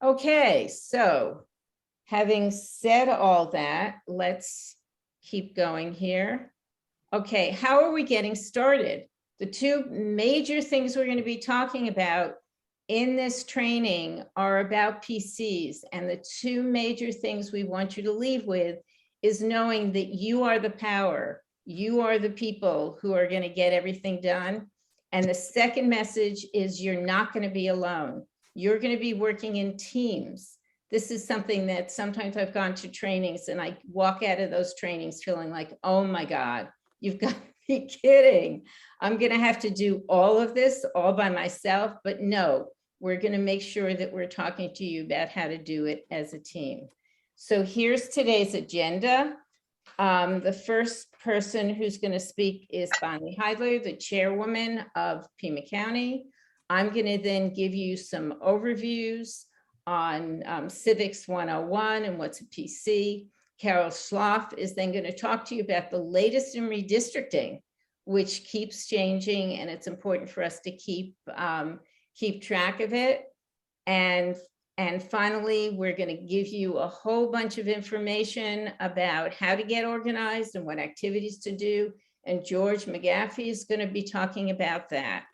Okay, so having said all that, let's keep going here. Okay, how are we getting started? The two major things we're going to be talking about in this training are about PCs. And the two major things we want you to leave with is knowing that you are the power. You are the people who are going to get everything done. And the second message is you're not going to be alone. You're going to be working in teams. This is something that sometimes I've gone to trainings and I walk out of those trainings feeling like, oh my God, you've got to be kidding. I'm going to have to do all of this all by myself. But no, we're going to make sure that we're talking to you about how to do it as a team. So here's today's agenda. The first person who's going to speak is Bonnie Heidler, the chairwoman of Pima County. I'm going to then give you some overviews on Civics 101 and what's a PC. Carol Schloff is then going to talk to you about the latest in redistricting, which keeps changing, and it's important for us to keep track of it. And finally, we're going to give you a whole bunch of information about how to get organized and what activities to do. And George McGaffey is going to be talking about that.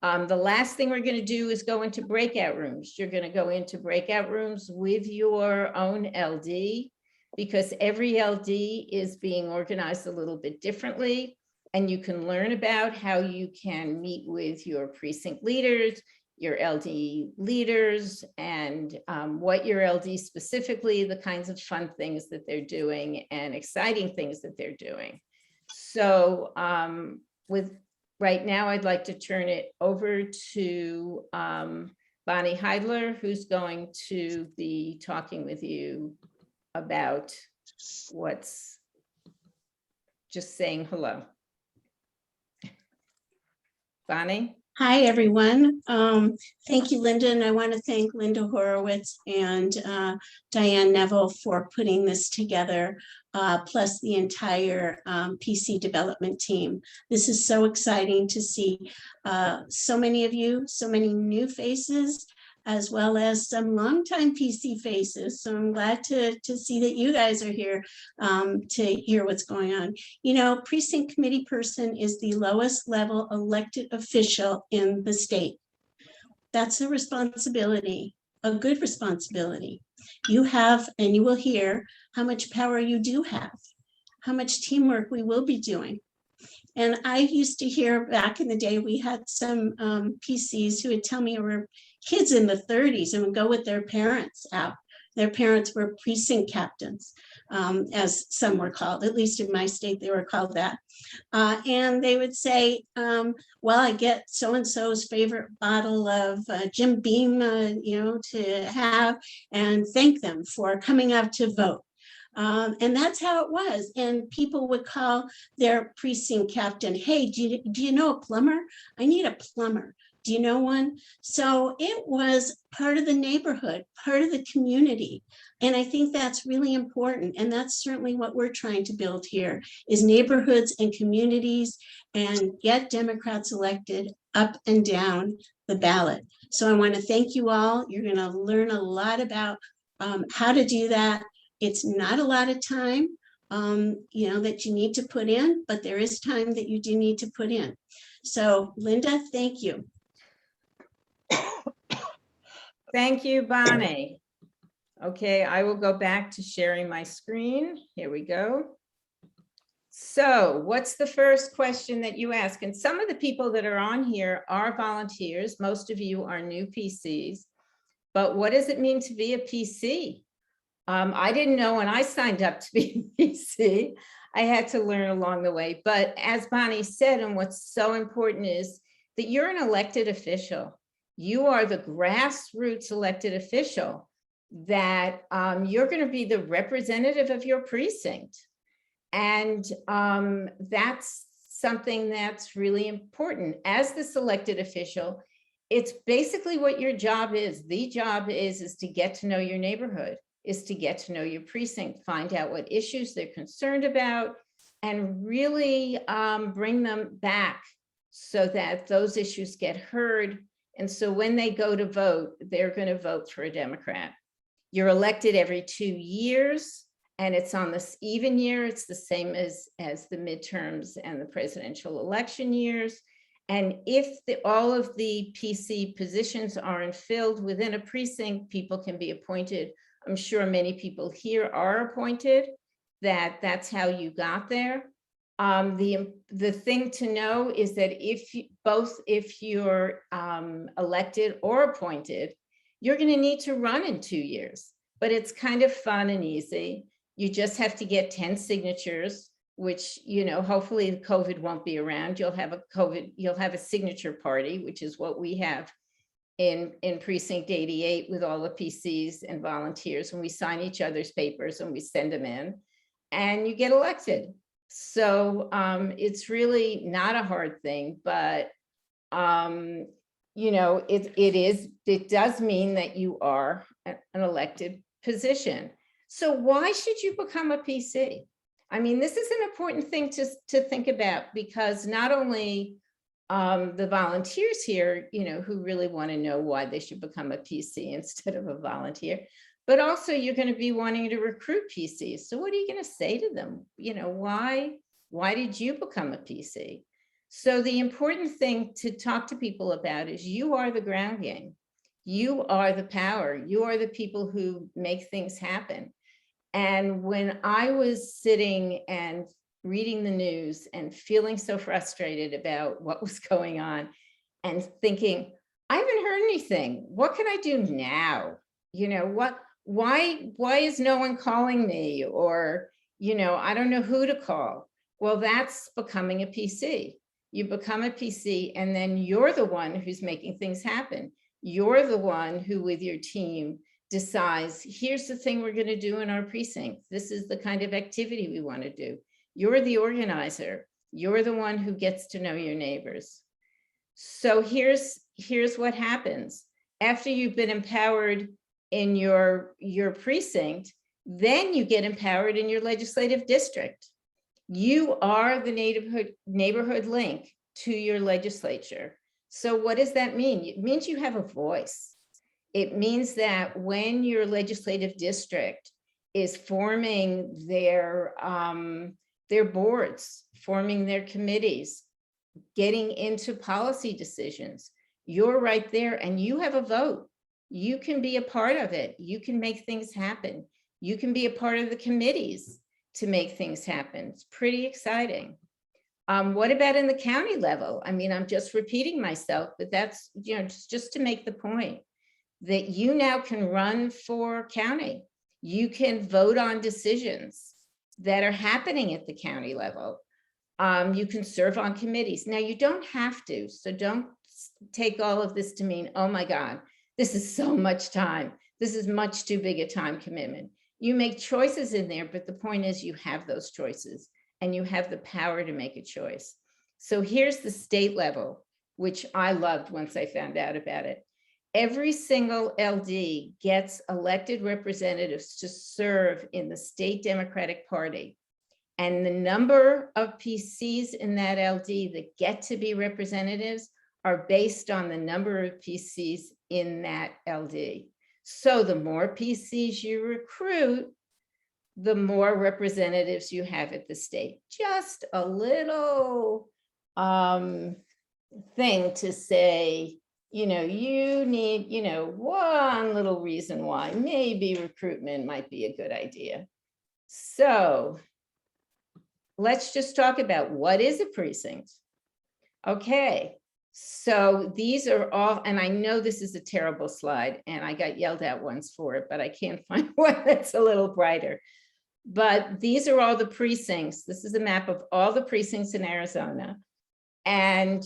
The last thing we're going to do is go into breakout rooms. You're going to go into breakout rooms with your own LD, because every LD is being organized a little bit differently. And you can learn about how you can meet with your precinct leaders, your LD leaders, and what your LD specifically, the kinds of fun things that they're doing and exciting things that they're doing. So right now, I'd like to turn it over to Bonnie Heidler, who's going to be talking with you about what's just saying hello. Bonnie? Hi, everyone. Thank you, Linda. And I want to thank Linda Horowitz and Diane Neville for putting this together, plus the entire PC development team. This is so exciting to see so many of you, so many new faces, as well as some longtime PC faces. So I'm glad to see that you guys are here to hear what's going on. You know, precinct committee person is the lowest level elected official in the state. That's a responsibility, a good responsibility. You have, and you will hear how much power you do have, how much teamwork we will be doing. And I used to hear back in the day, we had some PCs who would tell me were kids in the 30s and would go with their parents out. Their parents were precinct captains, as some were called, at least in my state, they were called that. And they would say, well, I get so-and-so's favorite bottle of Jim Beam, to have, and thank them for coming out to vote. And that's how it was. And people would call their precinct captain, hey, do you know a plumber? I need a plumber. Do you know one? So it was part of the neighborhood, part of the community. And I think that's really important. And that's certainly what we're trying to build here is neighborhoods and communities and get Democrats elected up and down the ballot. So I want to thank you all. You're going to learn a lot about how to do that. It's not a lot of time, that you need to put in, but there is time that you do need to put in. So Linda, thank you. Thank you, Bonnie. Okay, I will go back to sharing my screen. Here we go. So what's the first question that you ask? And some of the people that are on here are volunteers. Most of you are new PCs. But what does it mean to be a PC? I didn't know when I signed up to be a PC. I had to learn along the way. But as Bonnie said, and what's so important is that you're an elected official. You are the grassroots elected official that you're going to be the representative of your precinct. And that's something that's really important. As this elected official, it's basically what your job is. The job is to get to know your neighborhood, is to get to know your precinct, find out what issues they're concerned about, and really bring them back so that those issues get heard And so when they go to vote, they're going to vote for a Democrat. You're elected every 2 years, and it's on this even year. It's the same as the midterms and the presidential election years. And if all of the PC positions aren't filled within a precinct, people can be appointed. I'm sure many people here are appointed, that's how you got there. The thing to know is that if you're elected or appointed, you're going to need to run in 2 years, but it's kind of fun and easy. You just have to get 10 signatures, which, hopefully COVID won't be around. You'll have a signature party, which is what we have in Precinct 88 with all the PCs and volunteers, when we sign each other's papers and we send them in, and you get elected. So it's really not a hard thing, but it does mean that you are an elected position. So why should you become a PC? I mean, this is an important thing to think about, because not only the volunteers here, who really want to know why they should become a PC instead of a volunteer, but also you're going to be wanting to recruit PCs. So what are you going to say to them? Why did you become a PC? So the important thing to talk to people about is you are the ground game. You are the power. You are the people who make things happen. And when I was sitting and reading the news and feeling so frustrated about what was going on and thinking, I haven't heard anything. What can I do now? Why is no one calling me? Or, I don't know who to call. Well, that's becoming a PC. You become a PC, and then you're the one who's making things happen. You're the one who, with your team, decides, here's the thing we're going to do in our precinct. This is the kind of activity we want to do. You're the organizer. You're the one who gets to know your neighbors. So here's what happens. After you've been empowered in your precinct, then you get empowered in your legislative district. You are the neighborhood link to your legislature. So what does that mean? It means you have a voice. It means that when your legislative district is forming their boards, forming their committees, getting into policy decisions, you're right there and you have a vote. You can be a part of it. You can make things happen. You can be a part of the committees to make things happen. It's pretty exciting. What about in the county level? I mean, I'm just repeating myself, but that's, just to make the point that you now can run for county. You can vote on decisions that are happening at the county level. You can serve on committees. Now, you don't have to, so don't take all of this to mean, oh my God, this is so much time. This is much too big a time commitment. You make choices in there, but the point is you have those choices and you have the power to make a choice. So here's the state level, which I loved once I found out about it. Every single LD gets elected representatives to serve in the state Democratic Party. And the number of PCs in that LD that get to be representatives are based on the number of PCs in that LD. So the more PCs you recruit, the more representatives you have at the state. Just a little thing to say, you need, one little reason why maybe recruitment might be a good idea. So let's just talk about what is a precinct. Okay, so these are all, and I know this is a terrible slide and I got yelled at once for it, but I can't find one that's a little brighter. But these are all the precincts. This is a map of all the precincts in Arizona. And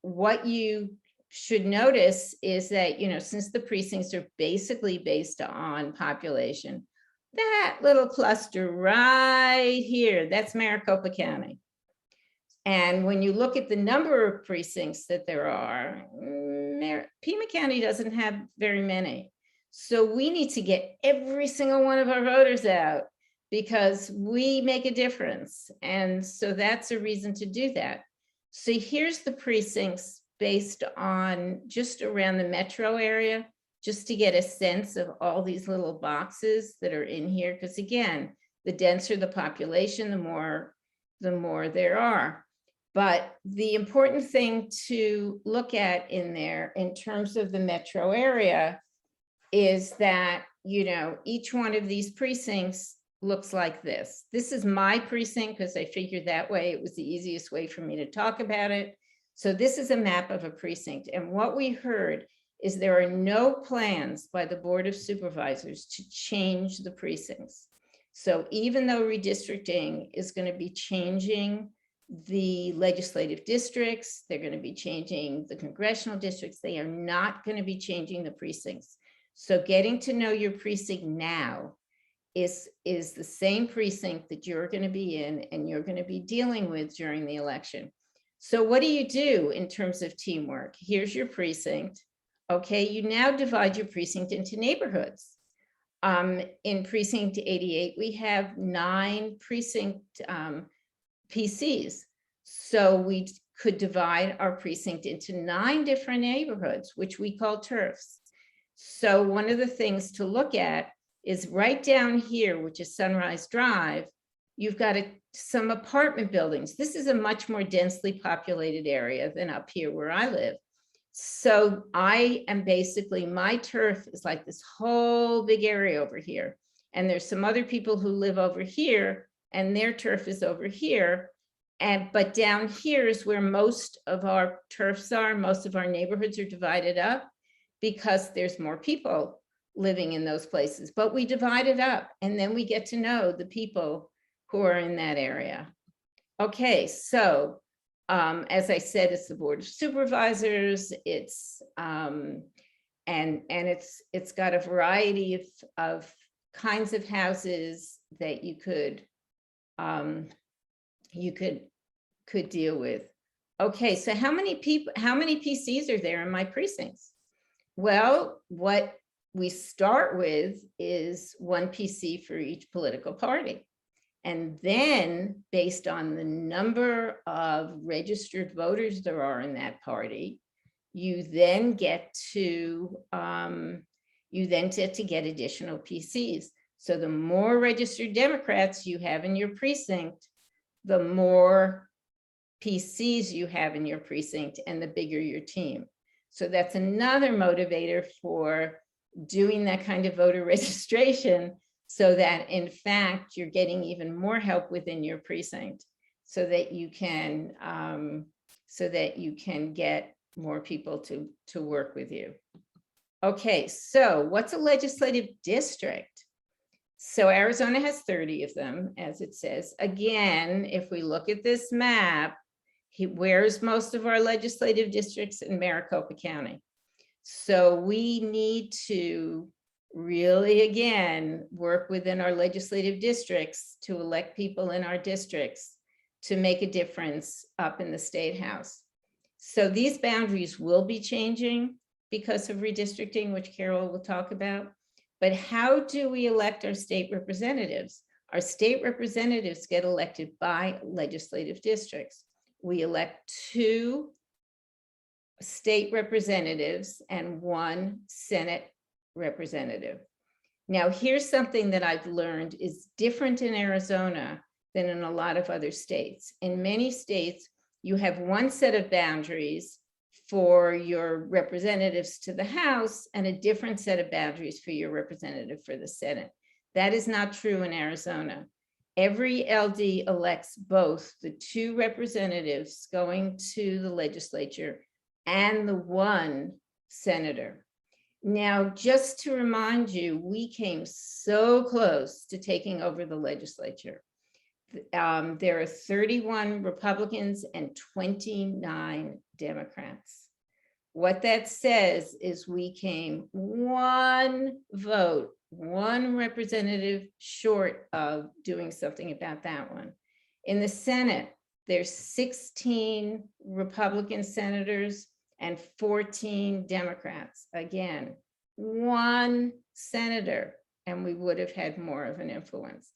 what you should notice is that, since the precincts are basically based on population, that little cluster right here, that's Maricopa County. And when you look at the number of precincts that there are, Pima County doesn't have very many. So we need to get every single one of our voters out because we make a difference. And so that's a reason to do that. So here's the precincts based on just around the metro area, just to get a sense of all these little boxes that are in here. Because again, the denser the population, the more there are. But the important thing to look at in there in terms of the metro area is that, you know, each one of these precincts looks like this. This is my precinct because I figured that way it was the easiest way for me to talk about it. So this is a map of a precinct. And what we heard is there are no plans by the Board of Supervisors to change the precincts. So even though redistricting is going to be changing the legislative districts, they're going to be changing the congressional districts, they are not going to be changing the precincts. So getting to know your precinct now is the same precinct that you're going to be in and you're going to be dealing with during the election. So what do you do in terms of teamwork? Here's your precinct. Okay, you now divide your precinct into neighborhoods. In precinct 88, we have 9 precinct PCs. So we could divide our precinct into 9 different neighborhoods, which we call turfs. So one of the things to look at is right down here, which is Sunrise Drive, you've got some apartment buildings. This is a much more densely populated area than up here where I live. So I am basically, my turf is like this whole big area over here. And there's some other people who live over here and their turf is over here. But down here is where most of our turfs are. Most of our neighborhoods are divided up because there's more people living in those places, but we divide it up and then we get to know the people who are in that area. Okay, so as I said, it's the Board of Supervisors. It's and it's got a variety of kinds of houses that you could deal with. Okay, so how many PCs are there in my precincts? Well, what we start with is 1 PC for each political party. And then based on the number of registered voters there are in that party, you then get to get additional PCs. So the more registered Democrats you have in your precinct, the more PCs you have in your precinct and the bigger your team. So that's another motivator for doing that kind of voter registration, so that in fact you're getting even more help within your precinct, so that you can get more people to work with you. Okay, so what's a legislative district? So Arizona has 30 of them, as it says. Again, if we look at this map, where's most of our legislative districts? In Maricopa County. So we need to really, again, work within our legislative districts to elect people in our districts to make a difference up in the State House. So these boundaries will be changing because of redistricting, which Carol will talk about. But how do we elect our state representatives? Our state representatives get elected by legislative districts. We elect 2 state representatives and 1 Senate representative. Now, here's something that I've learned is different in Arizona than in a lot of other states. In many states, you have 1 set of boundaries for your representatives to the House and a different set of boundaries for your representative for the Senate. That is not true in Arizona. Every LD elects both the 2 representatives going to the legislature and the 1 senator. Now, just to remind you, we came so close to taking over the legislature. There are 31 Republicans and 29 Democrats. What that says is we came 1 vote, 1 representative short of doing something about that one. In the Senate, there's 16 Republican senators and 14 Democrats. Again, 1 senator, and we would have had more of an influence.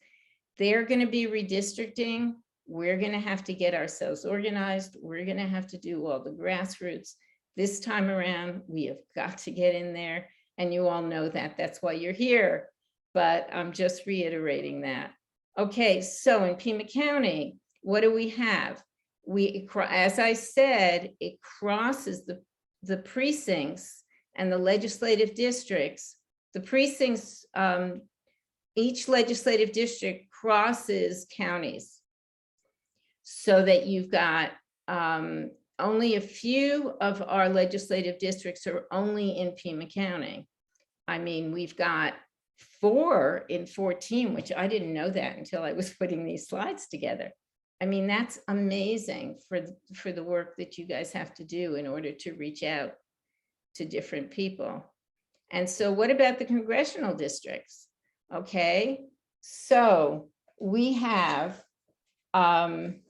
They're going to be redistricting. We're going to have to get ourselves organized. We're going to have to do all the grassroots. This time around, we have got to get in there, and you all know that. That's why you're here. But I'm just reiterating that. Okay, so in Pima County, what do we have? As I said, it crosses the precincts and the legislative districts. The precincts, each legislative district crosses counties, so that you've got only a few of our legislative districts are only in Pima County. I mean, we've got 4 in 14, which I didn't know that until I was putting these slides together. I mean, that's amazing for the work that you guys have to do in order to reach out to different people. And so what about the congressional districts? Okay, so we have 9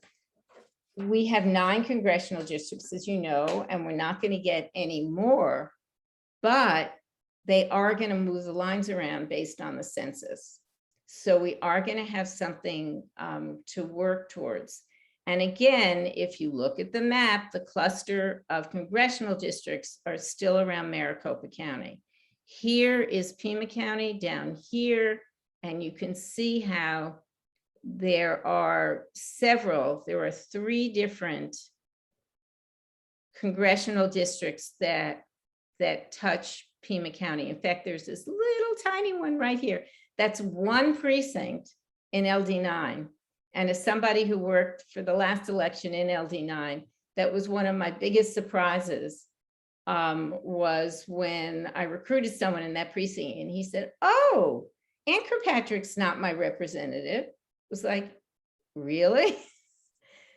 congressional districts, as you know, and we're not going to get any more, but they are going to move the lines around based on the census. So we are going to have something to work towards. And again, if you look at the map, the cluster of congressional districts are still around Maricopa County. Here is Pima County down here, and you can see how there are 3 different congressional districts that touch Pima County. In fact, there's this little tiny one right here. That's 1 precinct in LD9. And as somebody who worked for the last election in LD9, that was one of my biggest surprises, was when I recruited someone in that precinct and he said, "Oh, Ann Kirkpatrick's not my representative." It was like, really?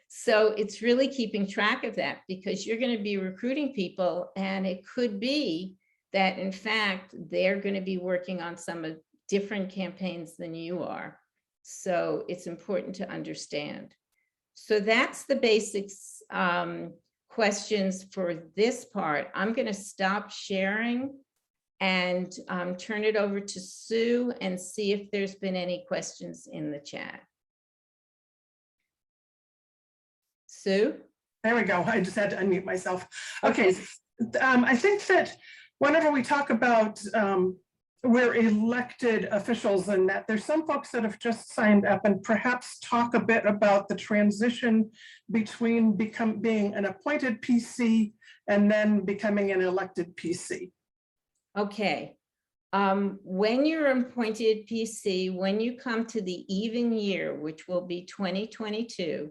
So it's really keeping track of that, because you're going to be recruiting people, and it could be that in fact they're going to be working on some of different campaigns than you are. So it's important to understand. So that's the basics, questions for this part. I'm going to stop sharing and turn it over to Sue and see if there's been any questions in the chat. Sue? There we go. I just had to unmute myself. Okay. I think that whenever we talk about we're elected officials, and that there's some folks that have just signed up, and perhaps talk a bit about the transition between being an appointed PC and then becoming an elected PC. Okay. When you're appointed PC, when you come to the even year, which will be 2022,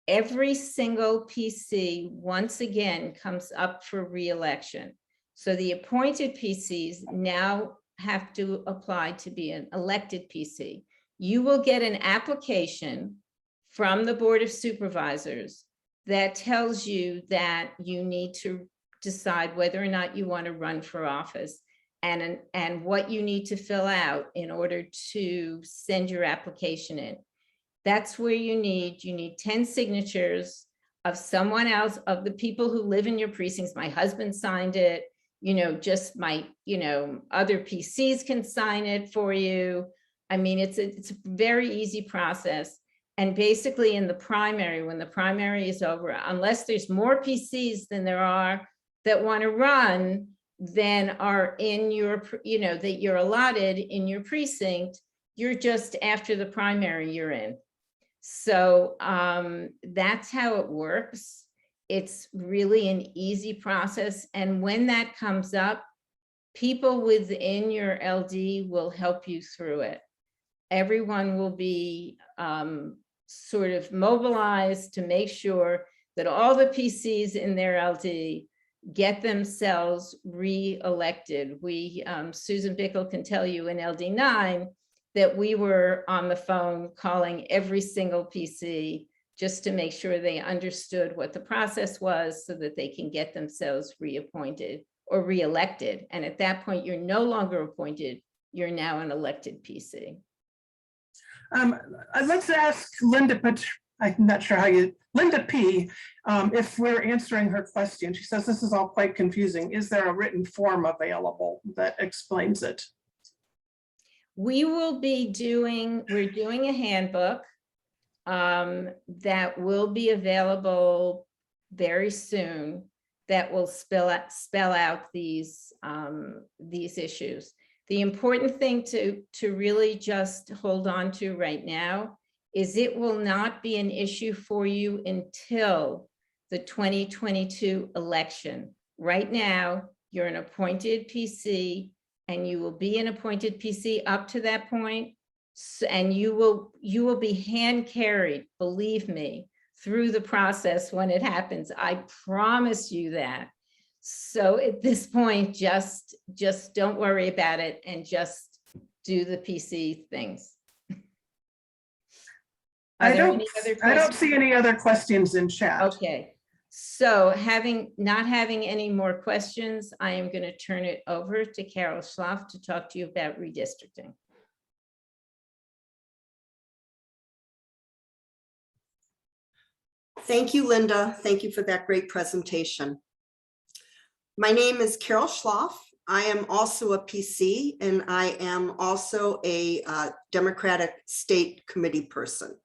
every single PC once again comes up for re-election. So the appointed PCs now have to apply to be an elected PC. You will get an application from the Board of Supervisors that tells you that you need to decide whether or not you want to run for office, and what you need to fill out in order to send your application in. That's where you need 10 signatures of someone else, of the people who live in your precincts. My husband signed it, just my, other PCs can sign it for you. I mean, it's a very easy process. And basically in the primary, when the primary is over, unless there's more PCs than there are that want to run, than are in your, that you're allotted in your precinct, you're just after the primary you're in. So that's how it works. It's really an easy process. And when that comes up, people within your LD will help you through it. Everyone will be sort of mobilized to make sure that all the PCs in their LD get themselves re-elected. Susan Bickle can tell you in LD9 that we were on the phone calling every single PC just to make sure they understood what the process was, so that they can get themselves reappointed or re-elected. And at that point, you're no longer appointed, you're now an elected PC. I'd like to ask Linda, but I'm not sure how Linda P, if we're answering her question. She says this is all quite confusing. Is there a written form available that explains it? We're doing a handbook that will be available very soon. that will spell out these issues. The important thing to really just hold on to right now is it will not be an issue for you until the 2022 election. Right now, you're an appointed PC and you will be an appointed PC up to that point. And you will be hand carried, believe me, through the process when it happens. I promise you that. So at this point, just don't worry about it and just do the PC things. I don't see any other questions in chat. Okay, so not having any more questions, I am going to turn it over to Carol Schlaff to talk to you about redistricting. Thank you, Linda. Thank you for that great presentation. My name is Carol Schlaff. I am also a PC and I am also a Democratic State Committee person.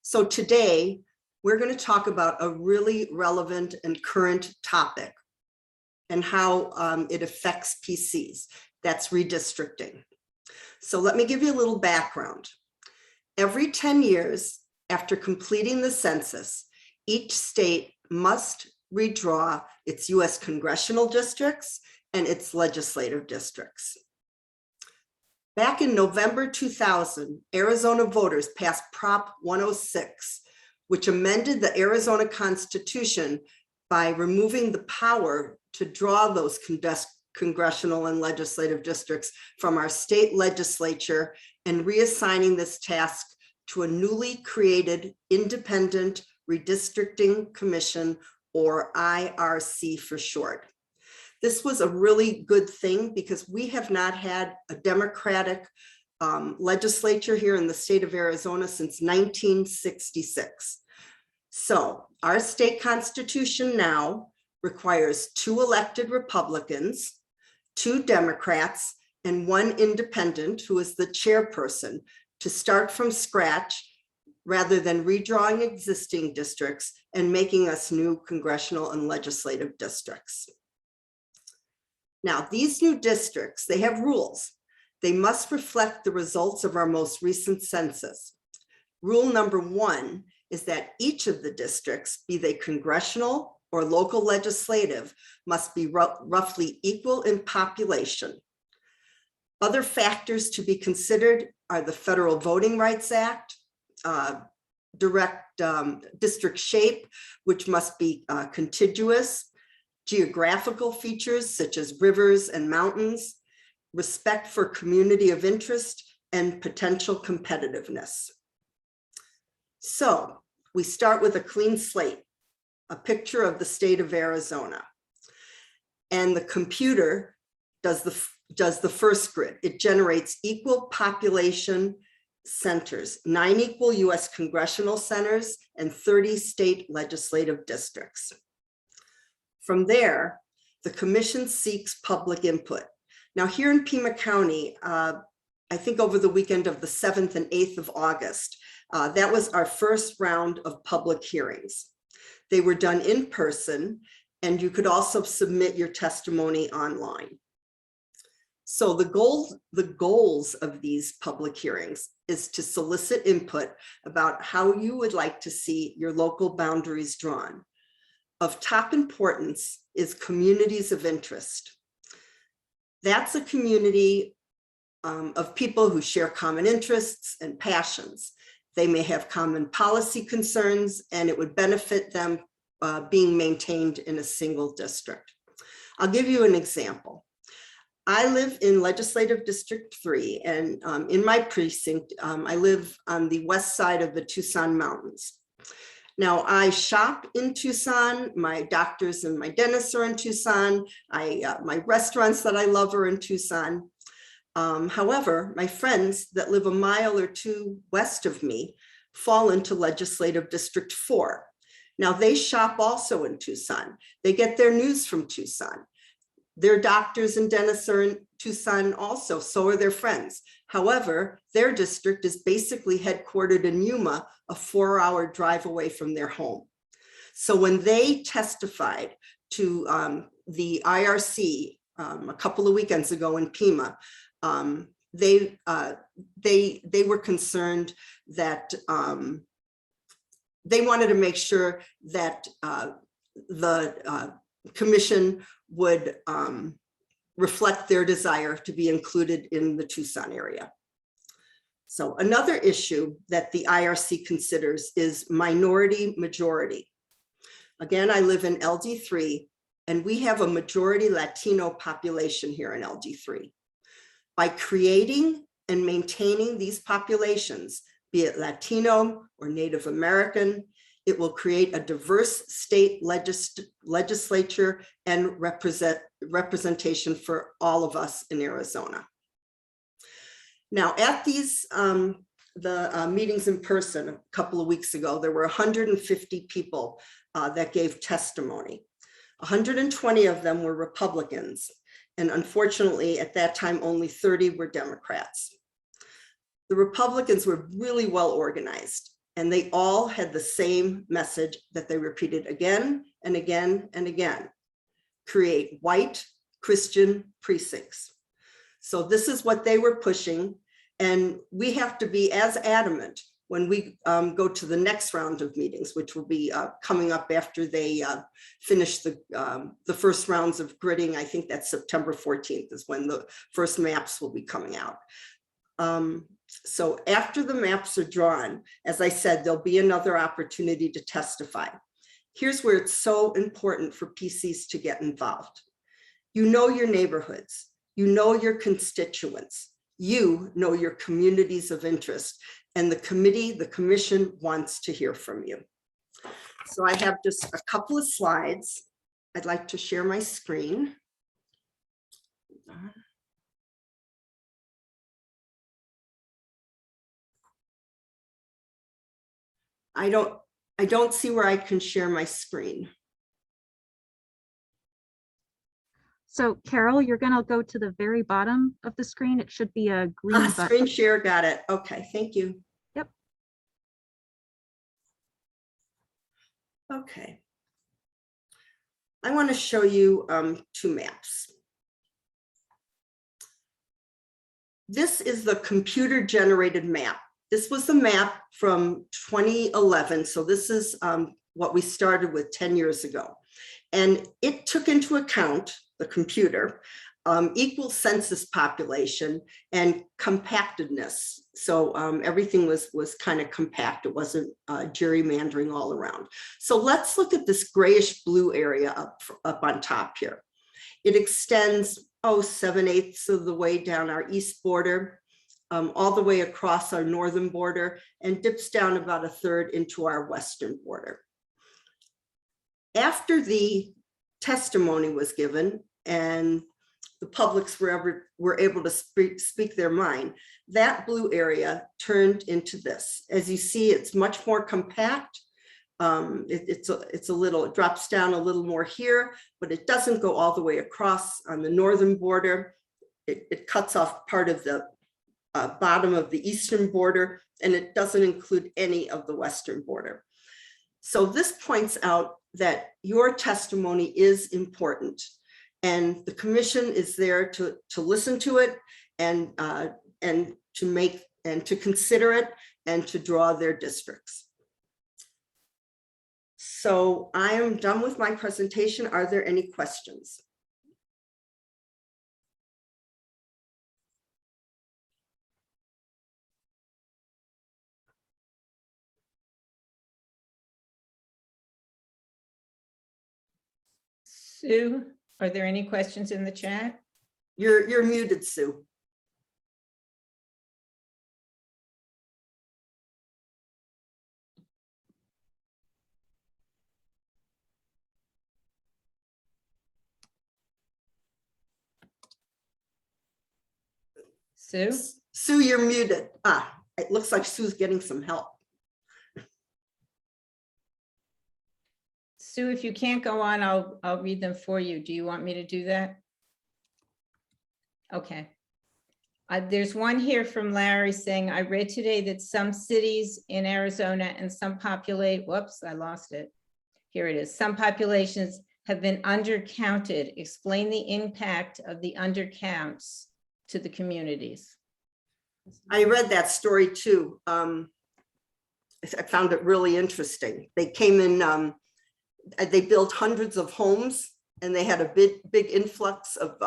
So today we're going to talk about a really relevant and current topic and how it affects PCs. That's redistricting. So let me give you a little background. Every 10 years after completing the census, each state must redraw its US congressional districts and its legislative districts. Back in November 2000, Arizona voters passed Prop 106, which amended the Arizona Constitution by removing the power to draw those congressional and legislative districts from our state legislature and reassigning this task to a newly created Independent Redistricting Commission, or IRC for short. This was a really good thing because we have not had a Democratic legislature here in the state of Arizona since 1966. So our state constitution now requires 2 elected Republicans, 2 Democrats, and 1 independent who is the chairperson to start from scratch rather than redrawing existing districts and making us new congressional and legislative districts. Now, these new districts, they have rules. They must reflect the results of our most recent census. Rule number 1 is that each of the districts, be they congressional or local legislative, must be roughly equal in population. Other factors to be considered are the Federal Voting Rights Act, district shape, which must be contiguous, geographical features such as rivers and mountains, respect for community of interest, and potential competitiveness. So we start with a clean slate, a picture of the state of Arizona. And the computer does the first grid. It generates equal population centers, 9 equal US congressional centers and 30 state legislative districts. From there, the commission seeks public input. Now here in Pima County, I think over the weekend of the 7th and 8th of August, that was our first round of public hearings. They were done in person, and you could also submit your testimony online. So the goals of these public hearings is to solicit input about how you would like to see your local boundaries drawn. Of top importance is communities of interest. That's a community of people who share common interests and passions. They may have common policy concerns, and it would benefit them being maintained in a single district. I'll give you an example. I live in Legislative District 3, and in my precinct, I live on the west side of the Tucson Mountains. Now, I shop in Tucson. My doctors and my dentists are in Tucson. My restaurants that I love are in Tucson. However, my friends that live a mile or 2 west of me fall into Legislative District 4. Now, they shop also in Tucson. They get their news from Tucson. Their doctors and dentists are in Tucson also, so are their friends. However, their district is basically headquartered in Yuma, a 4-hour drive away from their home. So when they testified to the IRC a couple of weekends ago in Pima, they were concerned that they wanted to make sure that the commission would reflect their desire to be included in the Tucson area. So another issue that the IRC considers is minority majority. Again, I live in LD3, and we have a majority Latino population here in LD3. By creating and maintaining these populations, be it Latino or Native American, it will create a diverse state legislature and representation for all of us in Arizona. Now, at these meetings in person a couple of weeks ago, there were 150 people that gave testimony. 120 of them were Republicans, and unfortunately, at that time, only 30 were Democrats. The Republicans were really well organized, and they all had the same message that they repeated again and again and again: create white Christian precincts. So this is what they were pushing, and we have to be as adamant when we go to the next round of meetings, which will be coming up after they finish the first rounds of gridding. I think that's September 14th is when the first maps will be coming out. So after the maps are drawn, as I said, there'll be another opportunity to testify. Here's where it's so important for PCs to get involved. You know your neighborhoods, you know your constituents, you know your communities of interest, and the commission wants to hear from you. So I have just a couple of slides. I'd like to share my screen. I don't see where I can share my screen. So Carol, you're gonna go to the very bottom of the screen. It should be a green button. Screen share, got it. Okay, thank you. Yep. Okay. I want to show you two maps. This is the computer generated map. This was the map from 2011. So this is what we started with 10 years ago. And it took into account, the computer, equal census population and compactedness. So everything was kind of compact. It wasn't gerrymandering all around. So let's look at this grayish blue area up on top here. It extends 7/8 of the way down our east border, all the way across our northern border, and dips down about 1/3 into our western border. After the testimony was given and the publics were able to speak their mind, that blue area turned into this. As you see, it's much more compact. It's a little, it drops down a little more here, but it doesn't go all the way across on the northern border. It cuts off part of the bottom of the eastern border, and it doesn't include any of the western border. So this points out that your testimony is important, and the commission is there to listen to it and to consider it and to draw their districts. So I am done with my presentation. Are there any questions? Sue, are there any questions in the chat? You're muted, Sue. Sue? Sue, you're muted. It looks like Sue's getting some help. Sue, if you can't go on, I'll read them for you. Do you want me to do that? Okay. There's one here from Larry saying, I read today that some cities in Arizona and some populate, whoops, I lost it. Here it is. Some populations have been undercounted. Explain the impact of the undercounts to the communities. I read that story too. I found it really interesting. They came in, they built hundreds of homes, and they had a big influx of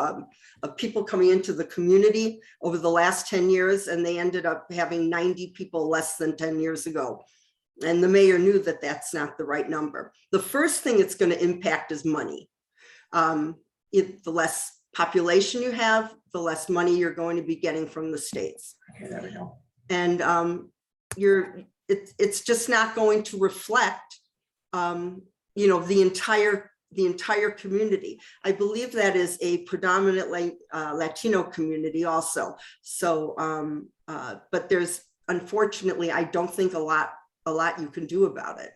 people coming into the community over the last 10 years, and they ended up having 90 people less than 10 years ago. And the mayor knew that that's not the right number. The first thing it's going to impact is money. The less population you have, the less money you're going to be getting from the states. Okay, there we go. And it's just not going to reflect, the entire community. I believe that is a predominantly Latino community also. So, but there's, unfortunately, I don't think a lot you can do about it.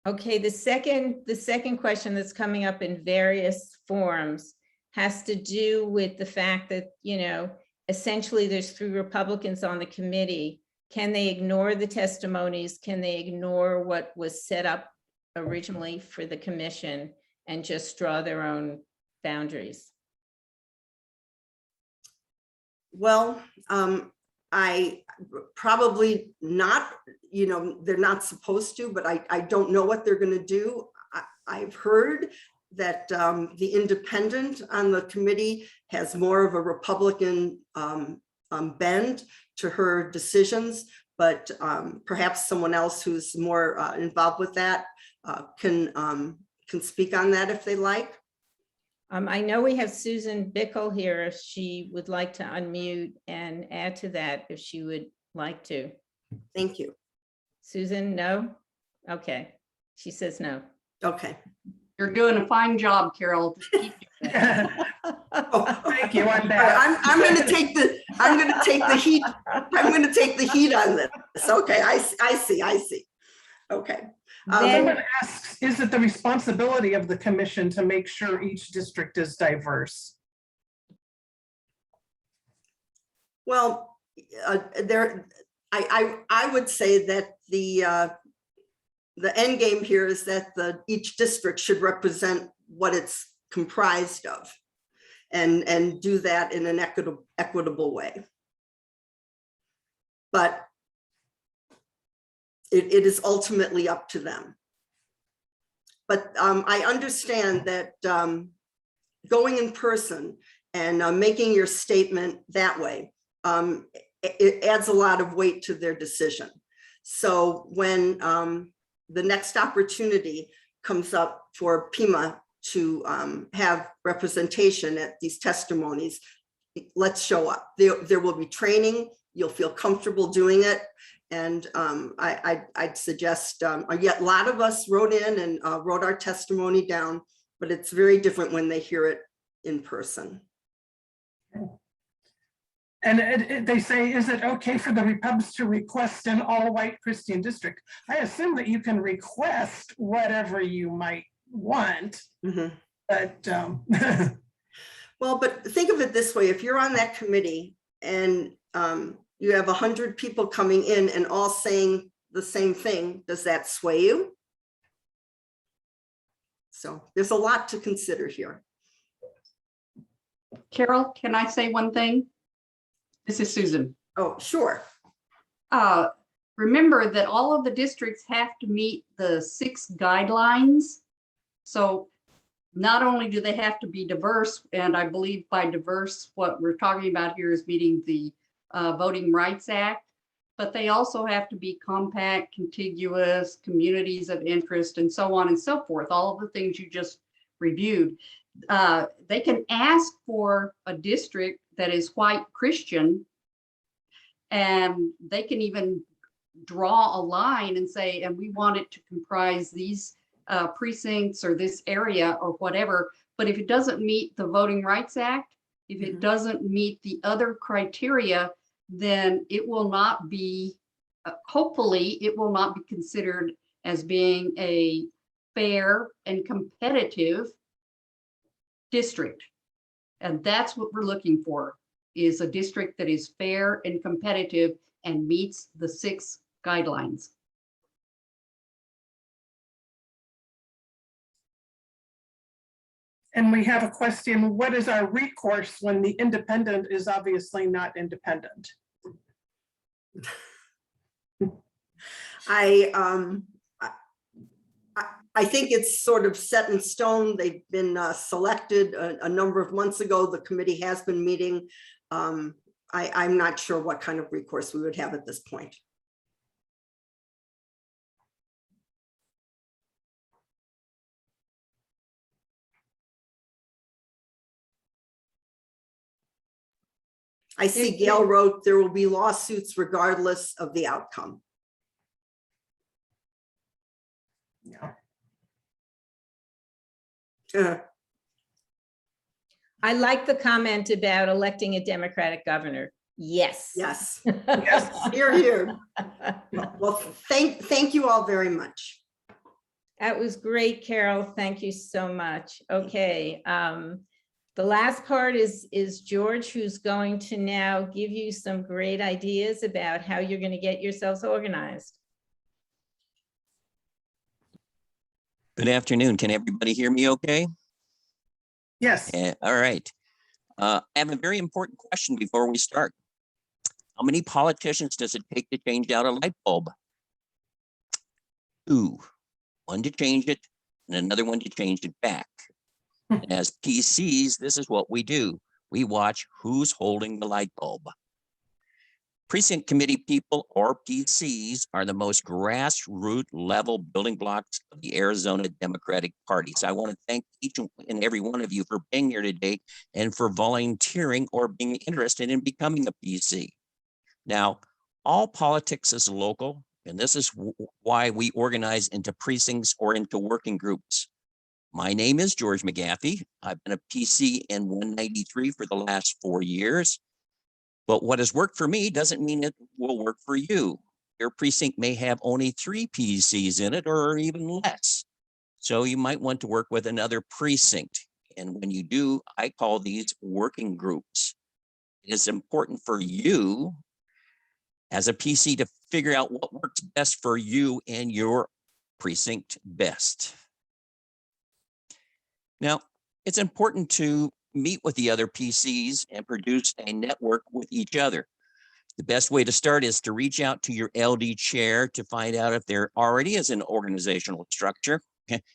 Okay, the second question that's coming up in various forms has to do with the fact that, essentially there's 3 Republicans on the committee. Can they ignore the testimonies? Can they ignore what was set up originally for the commission and just draw their own boundaries? Well, I probably not, they're not supposed to, but I don't know what they're going to do. I've heard that the independent on the committee has more of a Republican bend to her decisions, but perhaps someone else who's more involved with that can speak on that if they like. I know we have Susan Bickle here, if she would like to unmute and add to that, if she would like to. Thank you. Susan, no? Okay, she says no. Okay. You're doing a fine job, Carol. Just keep doing it. Oh, thank you. I'm back. I'm going to take the heat. I'm going to take the heat on this. Okay, I see. Okay. Someone asks, is it the responsibility of the commission to make sure each district is diverse? Well, I would say that the end game here is that each district should represent what it's comprised of, and do that in an equitable way. But it is ultimately up to them. But I understand that going in person and making your statement that way, it adds a lot of weight to their decision. So when the next opportunity comes up for PIMA to have representation at these testimonies, let's show up. There will be training. You'll feel comfortable doing it. And I'd suggest, yet a lot of us wrote in and wrote our testimony down, but it's very different when they hear it in person. And they say, is it okay for the Repubs to request an all-white Christian district? I assume that you can request whatever you might want, but well, but think of it this way: if you're on that committee and you have 100 people coming in and all saying the same thing, does that sway you? So there's a lot to consider here. Carol, can I say one thing? This is Susan. Oh, sure. Remember that all of the districts have to meet the 6 guidelines. So not only do they have to be diverse, and I believe by diverse, what we're talking about here is meeting the Voting Rights Act, but they also have to be compact, contiguous, communities of interest, and so on and so forth. All of the things you just reviewed. They can ask for a district that is white Christian, and they can even draw a line and say, and we want it to comprise these precincts or this area or whatever. But if it doesn't meet the Voting Rights Act, if it doesn't meet the other criteria, then it will not be, hopefully it will not be considered as being a fair and competitive district. And that's what we're looking for, is a district that is fair and competitive and meets the 6 guidelines. And we have a question, what is our recourse when the independent is obviously not independent? I think it's sort of set in stone. They've been selected a number of months ago. The committee has been meeting. I'm not sure what kind of recourse we would have at this point. I see Gail wrote, there will be lawsuits regardless of the outcome. Yeah. I like the comment about electing a Democratic governor. Yes. Yes. Yes. Here, here. Well, thank you all very much. That was great, Carol. Thank you so much. Okay. The last part is George, who's going to now give you some great ideas about how you're going to get yourselves organized. Good afternoon. Can everybody hear me okay? Yes. All right. I have a very important question before we start. How many politicians does it take to change out a light bulb? 2. One to change it and another one to change it back. As PCs, this is what we do. We watch who's holding the light bulb. Precinct committee people, or PCs, are the most grassroots level building blocks of the Arizona Democratic Party. So I want to thank each and every one of you for being here today and for volunteering or being interested in becoming a PC. Now, all politics is local, and this is why we organize into precincts or into working groups. My name is George McGaffey. I've been a PC in 193 for the last 4 years. But what has worked for me doesn't mean it will work for you. Your precinct may have only 3 PCs in it or even less. So you might want to work with another precinct. And when you do, I call these working groups. It is important for you as a PC to figure out what works best for you and your precinct best. Now, it's important to meet with the other PCs and produce a network with each other. The best way to start is to reach out to your LD chair to find out if there already is an organizational structure.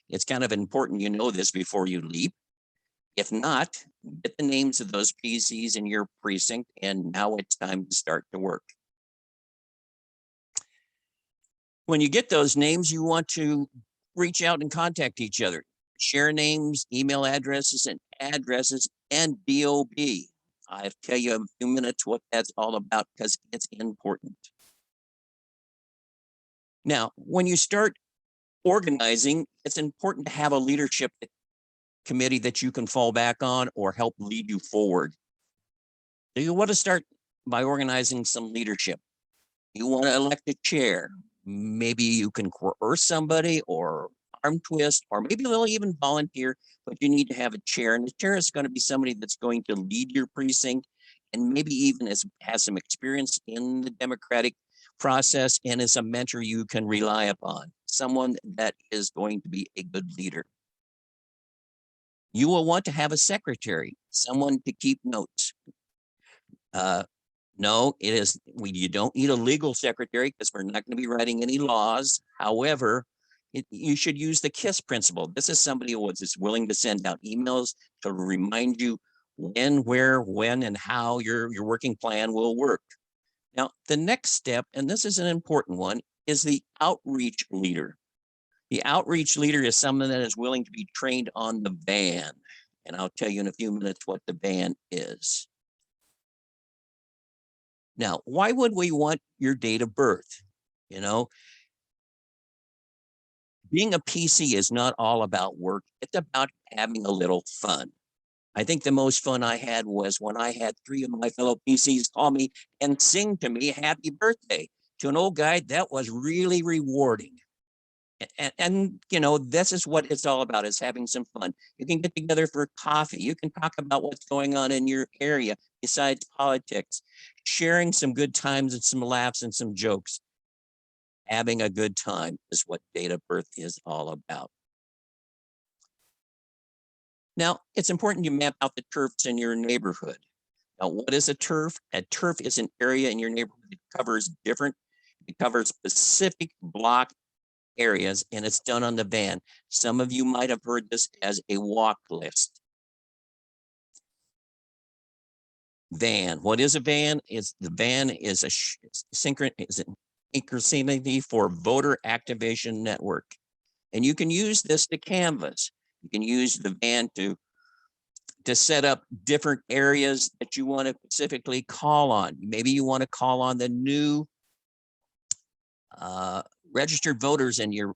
It's kind of important you know this before you leap. If not, get the names of those PCs in your precinct, and now it's time to start to work. When you get those names, you want to reach out and contact each other. Share names, email addresses, and DOB. I'll tell you in a few minutes what that's all about because it's important. Now, when you start organizing, it's important to have a leadership committee that you can fall back on or help lead you forward. So you want to start by organizing some leadership. You want to elect a chair. Maybe you can coerce somebody or arm twist, or maybe they'll even volunteer, but you need to have a chair. And the chair is going to be somebody that's going to lead your precinct and maybe even has some experience in the democratic process and is a mentor you can rely upon, someone that is going to be a good leader. You will want to have a secretary, someone to keep notes. No, you don't need a legal secretary because we're not going to be writing any laws. However, you should use the KISS principle. This is somebody who is willing to send out emails to remind you when, where, when, and how your working plan will work. Now, the next step, and this is an important one, is the outreach leader. The outreach leader is someone that is willing to be trained on the van. And I'll tell you in a few minutes what the van is. Now, why would we want your date of birth? You know, being a PC is not all about work. It's about having a little fun. I think the most fun I had was when I had 3 of my fellow PCs call me and sing to me happy birthday. To an old guy, that was really rewarding. And you know, this is what it's all about, is having some fun. You can get together for coffee. You can talk about what's going on in your area besides politics, sharing some good times and some laughs and some jokes. Having a good time is what date of birth is all about. Now, it's important you map out the turfs in your neighborhood. Now, what is a turf? A turf is an area in your neighborhood that covers it covers specific block areas, and it's done on the van. Some of you might have heard this as a walk list. Van. What is a van? The van is an synchronicity for voter activation network. And you can use this to canvas. You can use the van to set up different areas that you want to specifically call on. Maybe you want to call on the new registered voters in your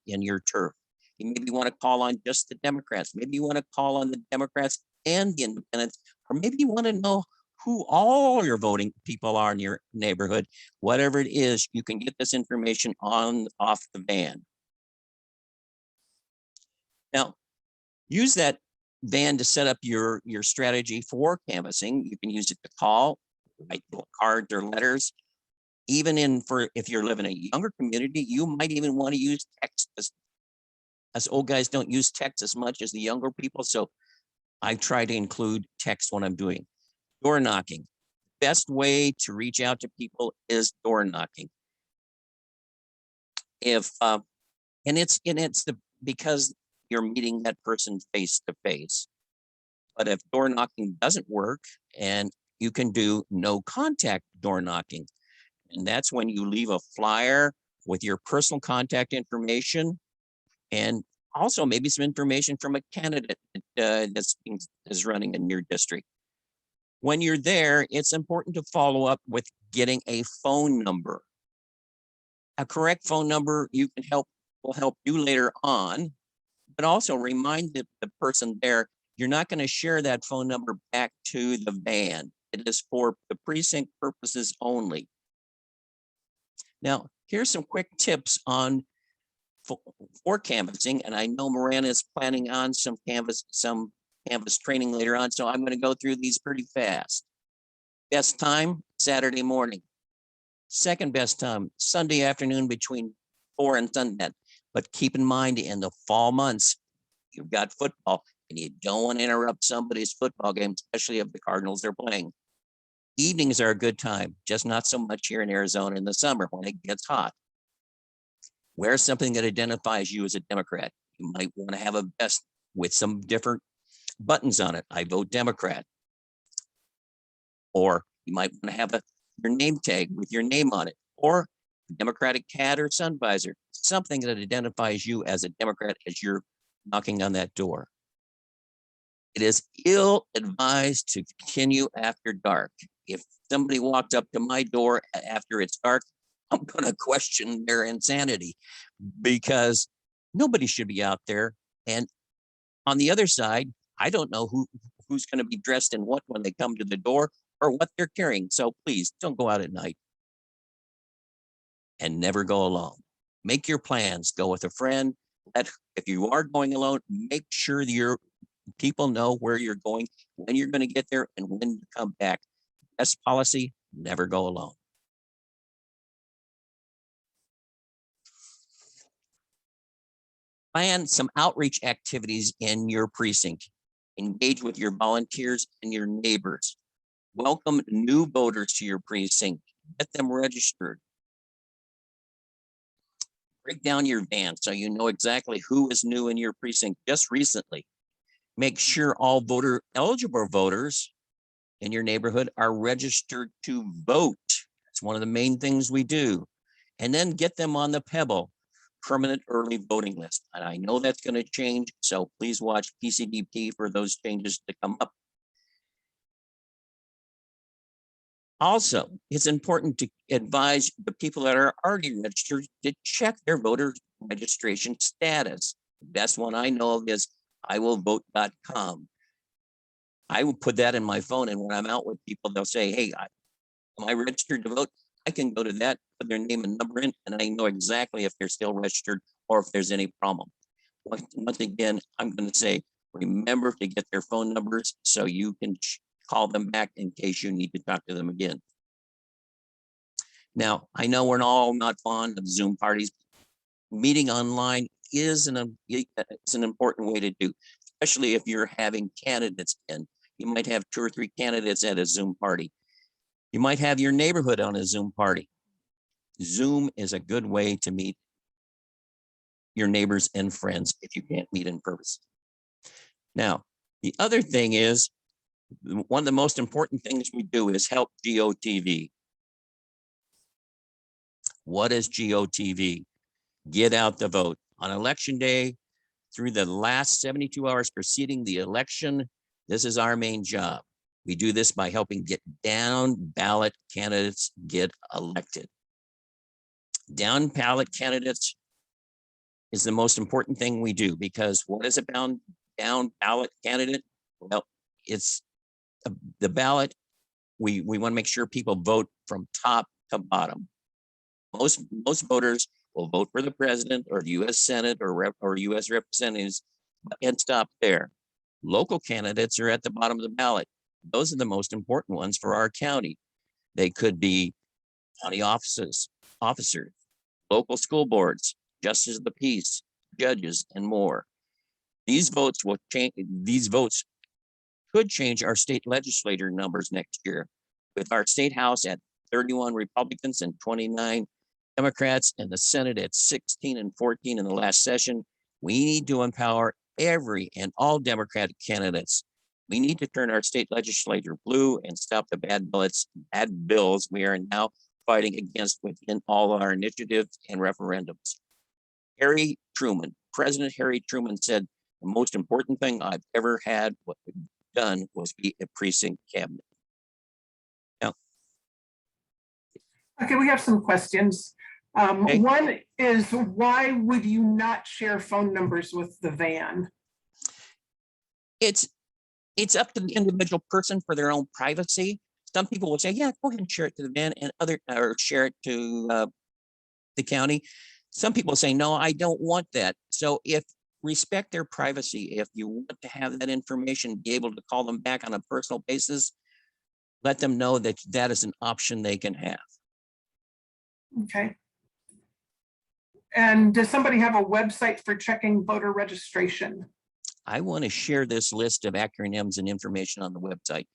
turf. You maybe want to call on just the Democrats. Maybe you want to call on the Democrats and the independents, or maybe you want to know who all your voting people are in your neighborhood. Whatever it is, you can get this information off the van. Now, use that van to set up your strategy for canvassing. You can use it to call, write cards or letters. Even if you're living in a younger community, you might even want to use text. Us old guys don't use text as much as the younger people, so I try to include text when I'm doing door knocking. Best way to reach out to people is door knocking. Because you're meeting that person face to face. But if door knocking doesn't work, and you can do no contact door knocking, and that's when you leave a flyer with your personal contact information and also maybe some information from a candidate that is running in your district. When you're there, it's important to follow up with getting a phone number. A correct phone number will help you later on, but also remind the person there, you're not going to share that phone number back to the van. It is for the precinct purposes only. Now, here's some quick tips for canvassing, and I know Miranda is planning on some canvas training later on, so I'm going to go through these pretty fast. Best time, Saturday morning. Second best time, Sunday afternoon between 4 and sunset. But keep in mind, in the fall months, you've got football, and you don't want to interrupt somebody's football game, especially if the Cardinals are playing. Evenings are a good time, just not so much here in Arizona in the summer when it gets hot. Wear something that identifies you as a Democrat. You might want to have a vest with some different buttons on it. I vote Democrat. Or you might want to have your name tag with your name on it, or a Democratic hat or sun visor, something that identifies you as a Democrat as you're knocking on that door. It is ill-advised to continue after dark. If somebody walked up to my door after it's dark, I'm going to question their insanity, because nobody should be out there. And on the other side, I don't know who's going to be dressed in what when they come to the door or what they're carrying. So please don't go out at night, and never go alone. Make your plans. Go with a friend. If you are going alone, make sure your people know where you're going, when you're going to get there, and when you come back. Best policy, never go alone. Plan some outreach activities in your precinct. Engage with your volunteers and your neighbors. Welcome new voters to your precinct. Get them registered. Break down your van so you know exactly who is new in your precinct just recently. Make sure all eligible voters in your neighborhood are registered to vote. That's one of the main things we do. And then get them on the Pebble permanent early voting list. And I know that's going to change, so please watch PCDP for those changes to come up. Also, it's important to advise the people that are already registered to check their voter registration status. The best one I know of is iwillvote.com. I will put that in my phone, and when I'm out with people, they'll say, hey, am I registered to vote? I can go to that, put their name and number in, and I know exactly if they're still registered or if there's any problem. Once again, I'm going to say, remember to get their phone numbers so you can call them back in case you need to talk to them again. Now, I know we're all not fond of Zoom parties. Meeting online is an important way to do. especially if you're having candidates in. You might have 2 or 3 candidates at a Zoom party. You might have your neighborhood on a Zoom party. Zoom is a good way to meet your neighbors and friends if you can't meet in person. Now, the other thing is, one of the most important things we do is help GOTV. What is GOTV? Get out the vote. On election day, through the last 72 hours preceding the election, this is our main job. We do this by helping get down ballot candidates get elected. Down ballot candidates is the most important thing we do, because what is a down ballot candidate? Well, it's the ballot. We want to make sure people vote from top to bottom. Most voters will vote for the president or the U.S. Senate or U.S. representatives and stop there. Local candidates are at the bottom of the ballot. Those are the most important ones for our county. They could be county officers, local school boards, justices of the peace, judges, and more. These votes will change. These votes could change our state legislator numbers next year, with our state house at 31 Republicans and 29 Democrats, and the Senate at 16 and 14 in the last session. We need to empower every and all Democratic candidates. We need to turn our state legislature blue and stop the bad bills we are now fighting against within all our initiatives and referendums. President Harry Truman said, the most important thing I've ever done was be a precinct cabinet. Now, Okay, we have some questions. Okay. One is, why would you not share phone numbers with the van? It's up to the individual person for their own privacy. Some people will say, yeah, go ahead and share it to the van, and or share it to the county. Some people say, no, I don't want that. So respect their privacy. If you want to have that information, be able to call them back on a personal basis, let them know that that is an option they can have. Okay. And does somebody have a website for checking voter registration? I want to share this list of acronyms and information on the website.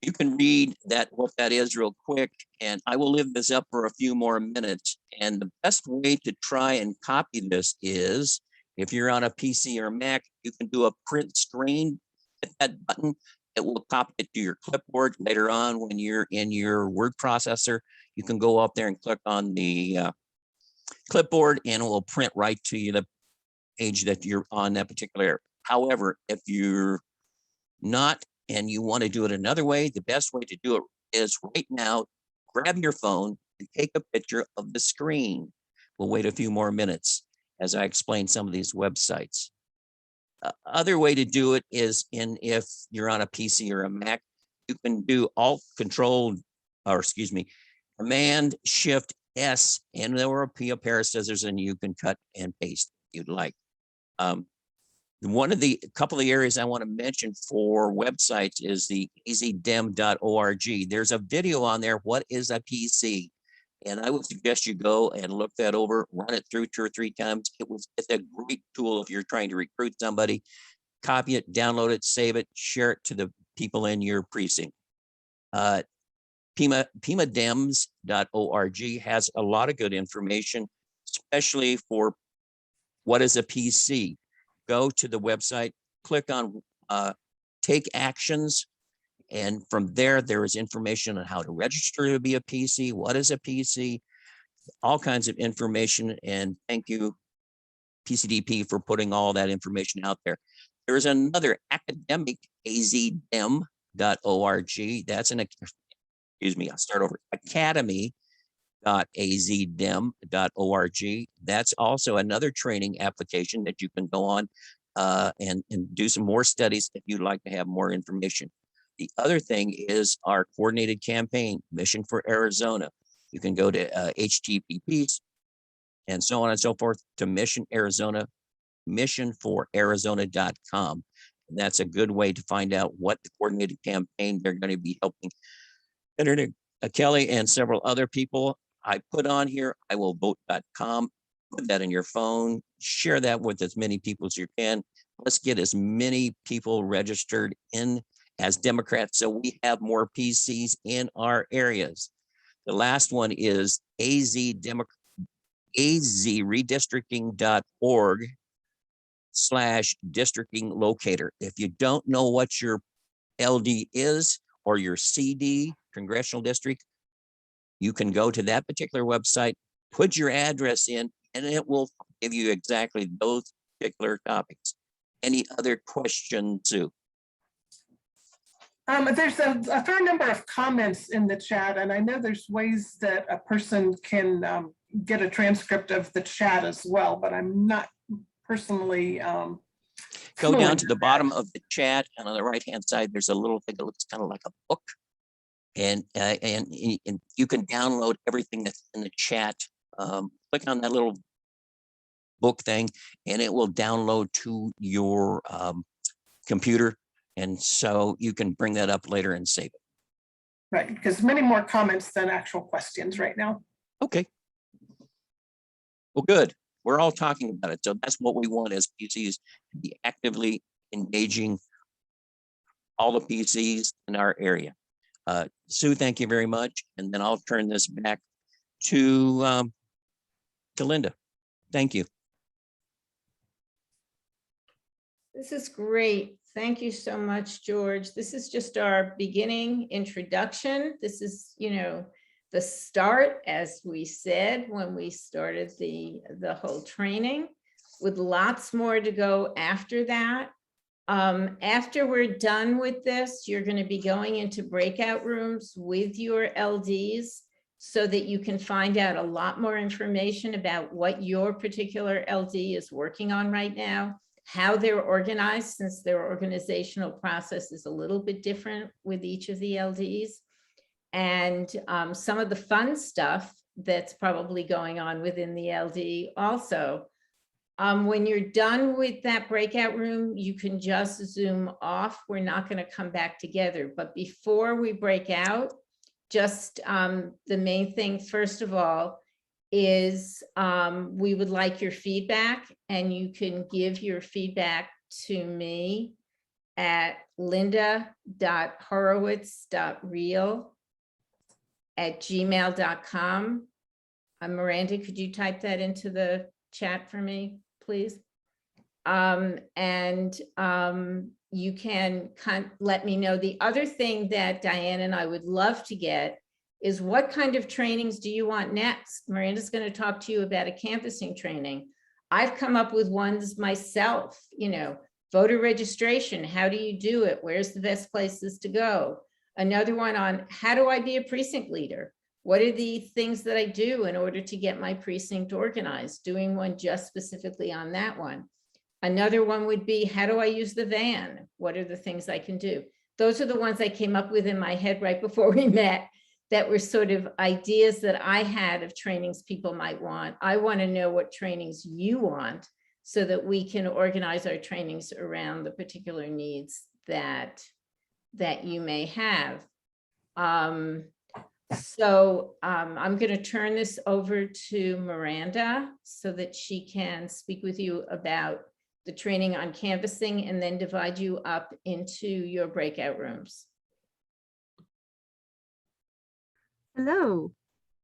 You can read what that is real quick, and I will leave this up for a few more minutes. And the best way to try and copy this is, if you're on a PC or Mac, you can do a print screen. Hit that button, it will copy it to your clipboard. Later on, when you're in your word processor, you can go up there and click on the clipboard, and it will print right to you the page that you're on that particular area. However, if you're not and you want to do it another way, the best way to do it is right now, grab your phone and take a picture of the screen. We'll wait a few more minutes as I explain some of these websites. Other way to do it is if you're on a PC or a Mac, you can do Command Shift S, and there will be a pair of scissors, and you can cut and paste if you'd like. A couple of the areas I want to mention for websites is the easydem.org. There's a video on there, what is a PC? And I would suggest you go and look that over, run it through 2 or 3 times. It's a great tool if you're trying to recruit somebody. Copy it, download it, save it, share it to the people in your precinct. PimaDems.org has a lot of good information, especially for what is a PC. Go to the website, click on take actions, and from there is information on how to register to be a PC, what is a PC, all kinds of information. And thank you, PCDP, for putting all that information out there. There is another academic, azdem.org. That's I'll start over. Academy.azdem.org. That's also another training application that you can go on and do some more studies if you'd like to have more information. The other thing is our coordinated campaign, Mission for Arizona. You can go to HTTPs and so on and so forth to missionforarizona.com. And that's a good way to find out what the coordinated campaign they're going to be helping. Senator Kelly and several other people I put on here. iwillvote.com. Put that in your phone. Share that with as many people as you can. Let's get as many people registered in as Democrats so we have more PCs in our areas. The last one is azredistricting.org/districting locator. If you don't know what your LD is or your CD, congressional district, you can go to that particular website, put your address in, and it will give you exactly those particular topics. Any other questions, Sue? There's a fair number of comments in the chat, and I know there's ways that a person can get a transcript of the chat as well, but I'm not personally Go down fluent to the bottom of the chat, and on the right-hand side, there's a little thing that looks kind of like a book. And you can download everything that's in the chat. Click on that little book thing, and it will download to your computer. And so you can bring that up later and save it. right, because many more comments than actual questions right now. Okay. Well, good. We're all talking about it. So that's what we want as PCs, to be actively engaging all the PCs in our area. Sue, thank you very much. And then I'll turn this back to Linda. Thank you. This is great. Thank you so much, George. This is just our beginning introduction. This is, you know, the start, as we said when we started the whole training, with lots more to go after that. After we're done with this, you're going to be going into breakout rooms with your LDs so that you can find out a lot more information about what your particular LD is working on right now, how they're organized, since their organizational process is a little bit different with each of the LDs, and some of the fun stuff that's probably going on within the LD also. When you're done with that breakout room, you can just zoom off. We're not going to come back together. But before we break out, just the main thing, first of all, is we would like your feedback, and you can give your feedback to me at linda.horowitz.real@gmail.com. Miranda, could you type that into the chat for me, please? You can let me know. The other thing that Diane and I would love to get is, what kind of trainings do you want next? Miranda's going to talk to you about a canvassing training. I've come up with ones myself, you know, voter registration. How do you do it? Where's the best places to go? Another one on, how do I be a precinct leader? What are the things that I do in order to get my precinct organized? Doing one just specifically on that one. Another one would be, how do I use the van? What are the things I can do? Those are the ones I came up with in my head right before we met, that were sort of ideas that I had of trainings people might want. I want to know what trainings you want so that we can organize our trainings around the particular needs that you may have. I'm going to turn this over to Miranda so that she can speak with you about the training on canvassing, and then divide you up into your breakout rooms. Hello.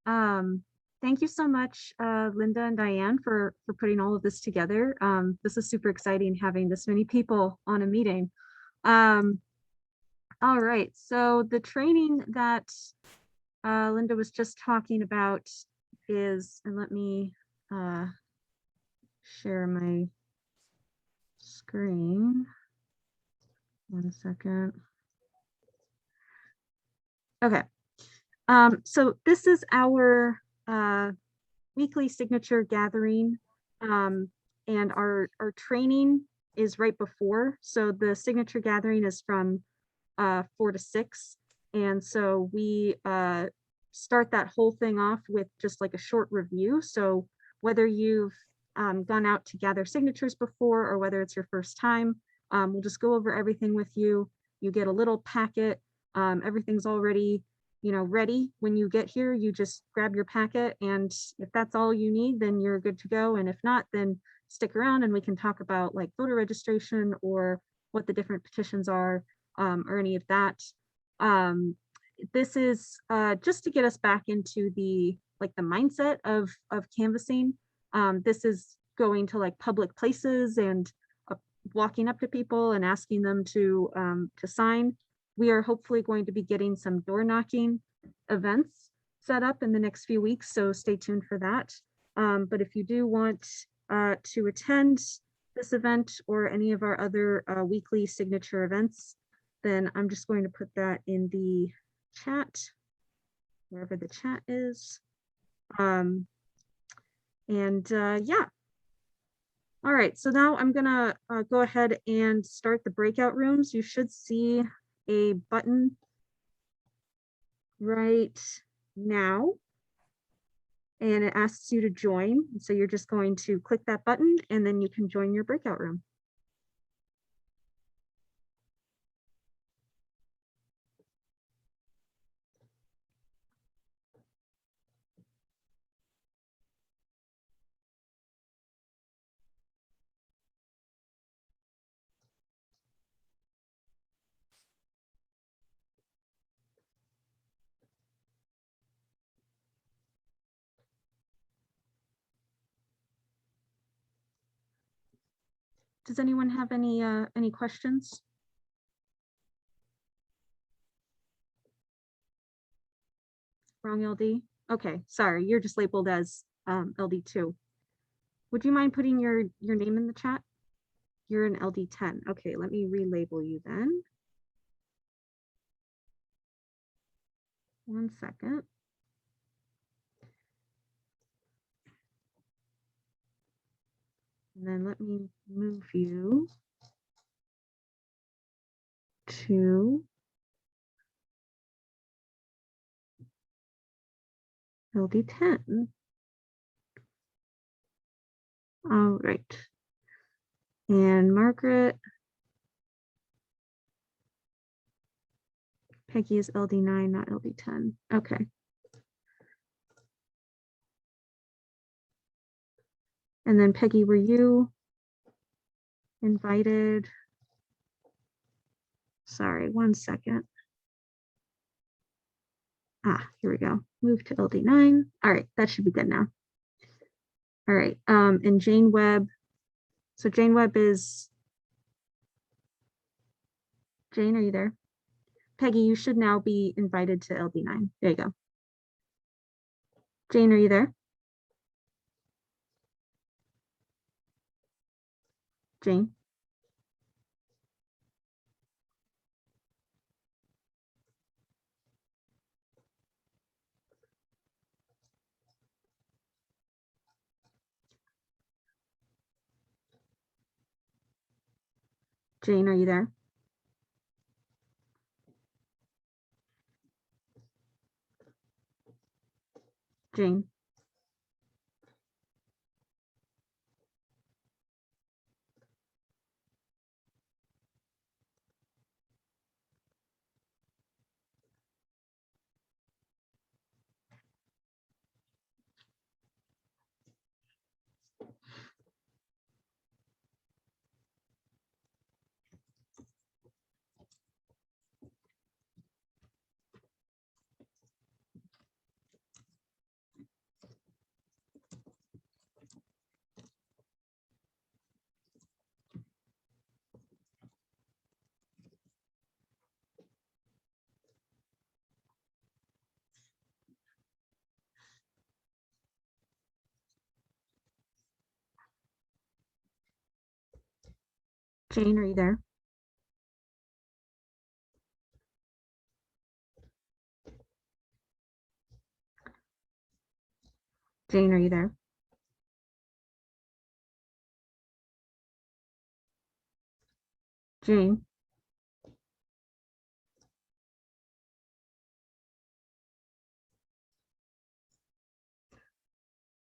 Thank you so much, Linda and Diane, for putting all of this together. This is super exciting, having this many people on a meeting. All right, so the training that Linda was just talking about is, and let me share my screen. 1 second. Okay. So this is our weekly signature gathering, and our training is right before. So the signature gathering is from 4 to 6, and so we start that whole thing off with just like a short review. So whether you've gone out to gather signatures before, or whether it's your first time, we'll just go over everything with you. You get a little packet. Everything's already, you know, ready. When you get here, you just grab your packet, and if that's all you need, then you're good to go. And if not, then stick around and we can talk about like voter registration or what the different petitions are, or any of that. This is just to get us back into the mindset of canvassing. This is going to like public places and walking up to people and asking them to sign. We are hopefully going to be getting some door knocking events set up in the next few weeks, so stay tuned for that. But if you do want to attend this event or any of our other weekly signature events, then I'm just going to put that in the chat, wherever the chat is. Yeah. All right, so now I'm gonna go ahead and start the breakout rooms. You should see a button right now, and it asks you to join. So you're just going to click that button and then you can join your breakout room. Does anyone have any questions? Wrong LD? Okay, sorry, you're just labeled as LD2. Would you mind putting your name in the chat? You're an LD10. Okay, let me relabel you then. One second. And then let me move you to LD10. All right. And Margaret. Peggy is LD9, not LD10. Okay. And then Peggy, were you invited? Sorry, one second. Ah, here we go. Move to LD9. All right, that should be good now. All right, and Jane Webb. So Jane Webb is, Jane, are you there? Peggy, you should now be invited to LD9. There you go. Jane, are you there? Jane? Jane, are you there? Jane? Jane, are you there? Jane, are you there? Jane?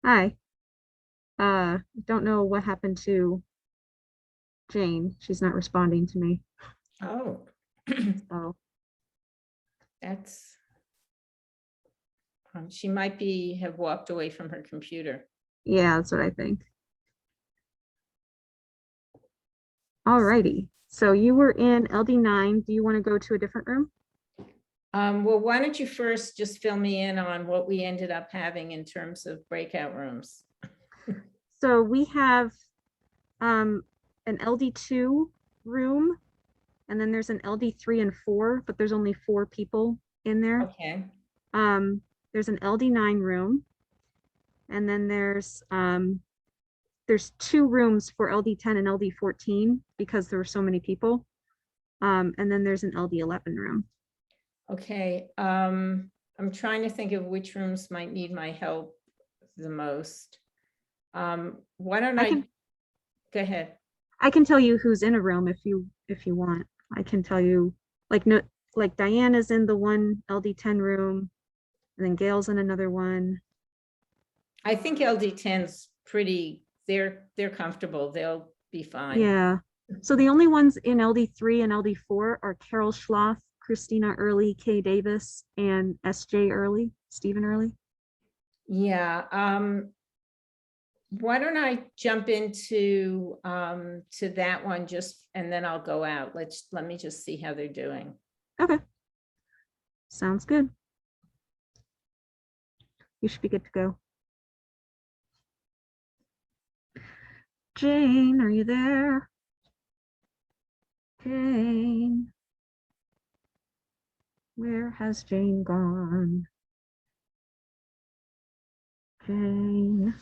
Hi. Don't know what happened to Jane. She's not responding to me. Oh, So that's, she might have walked away from her computer. yeah, that's what I think. All righty. So you were in LD9. Do you want to go to a different room? Well, why don't you first just fill me in on what we ended up having in terms of breakout rooms? So we have an LD2 room, and then there's an LD3 and 4, but there's only 4 people in there. Okay, There's an LD9 room, and then there's 2 rooms for LD10 and LD14 because there were so many people. And then there's an LD11 room. okay. I'm trying to think of which rooms might need my help the most. Why don't I I, can- go ahead. I can tell you who's in a room if you want. I can tell you, like, no, like Diana's in the one LD10 room, and then Gail's in another one. I think LD10's pretty, they're comfortable. They'll be fine. Yeah. So the only ones in LD3 and LD4 are Carol Schloth, Christina Early, Kay Davis, and SJ Early, Stephen Early. Yeah, why don't I jump into to that one just, and then I'll go out. Let me just see how they're doing. Okay. Sounds good. You should be good to go. Jane, are you there? Jane. Where has Jane gone? Jane.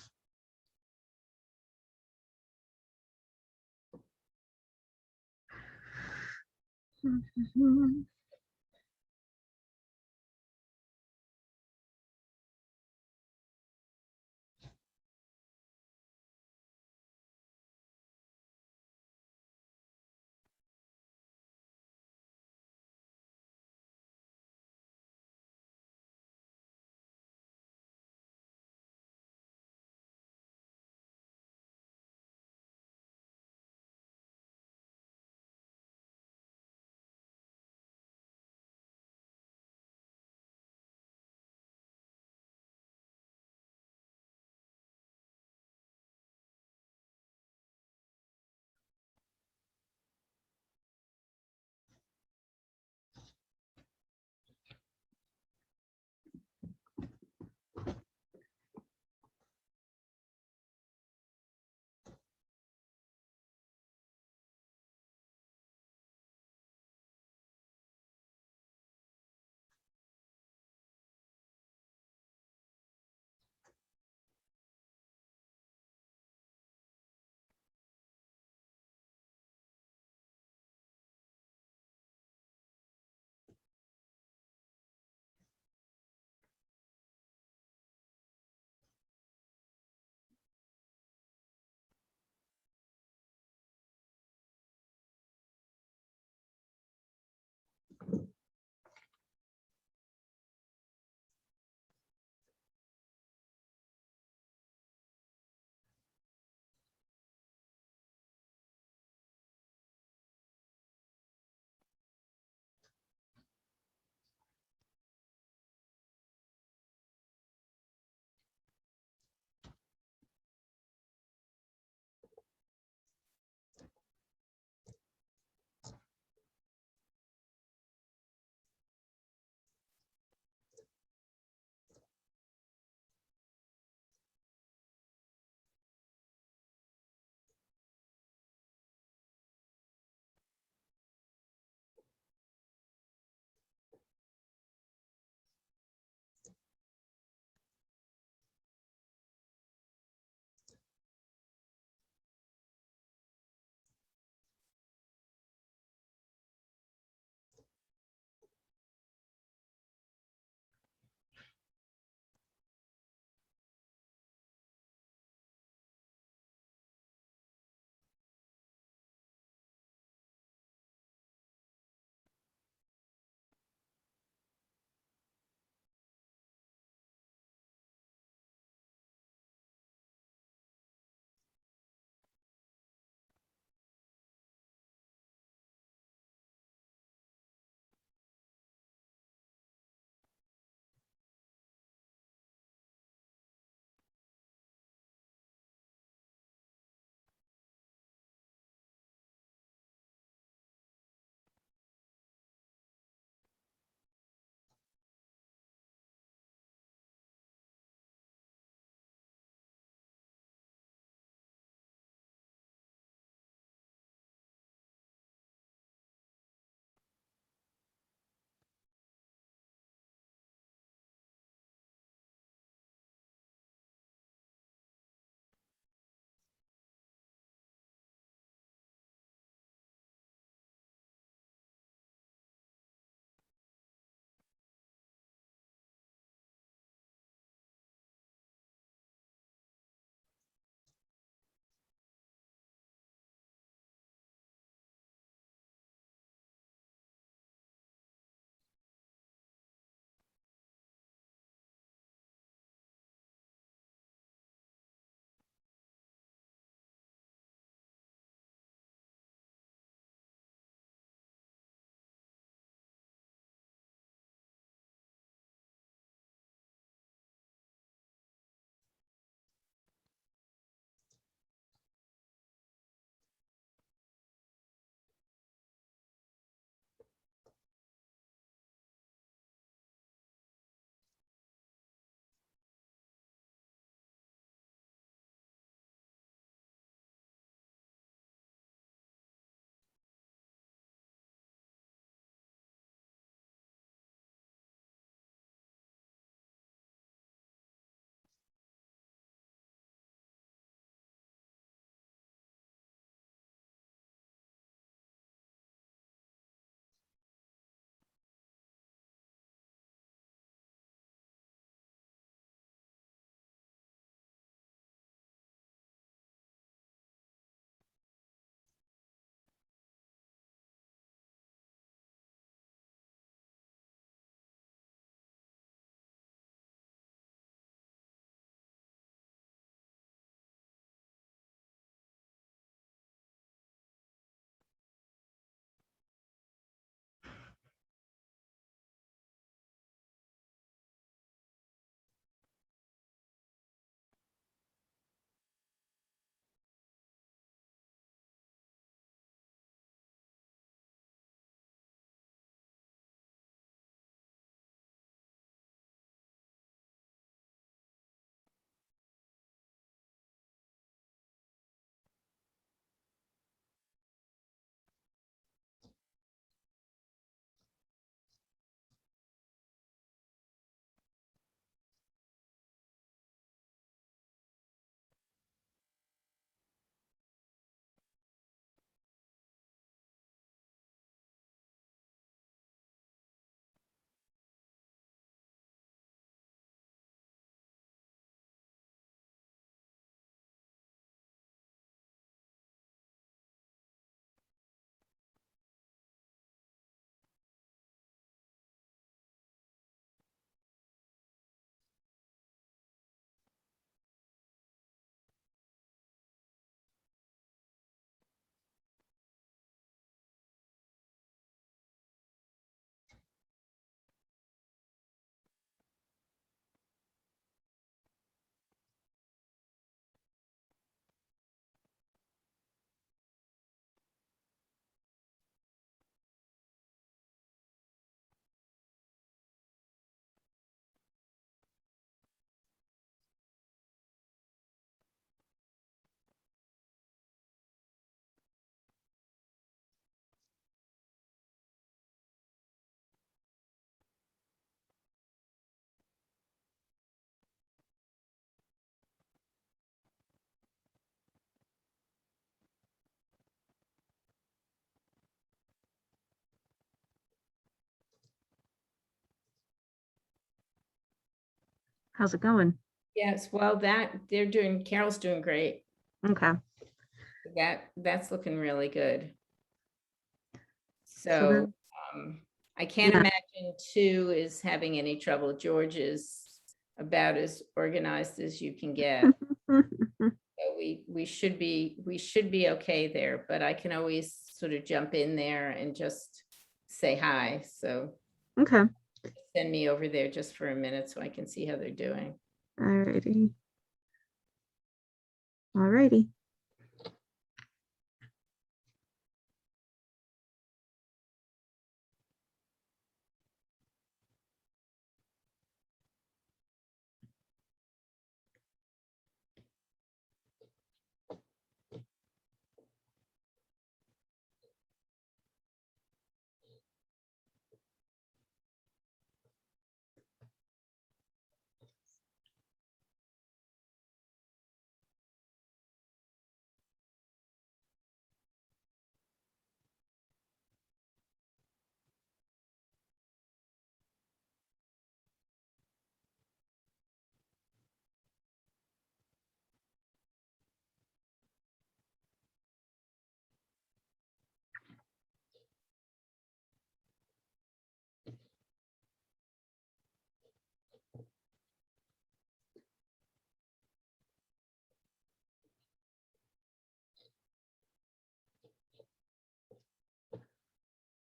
How's it going? Yes, well, Carol's doing great. Okay. That's looking really good. So So, then- I can't Yeah. imagine 2 is having any trouble. George is about as organized as you can get. So we should be okay there, but I can always sort of jump in there and just say hi. So Okay. send me over there just for a minute so I can see how they're doing. Alrighty. Alrighty.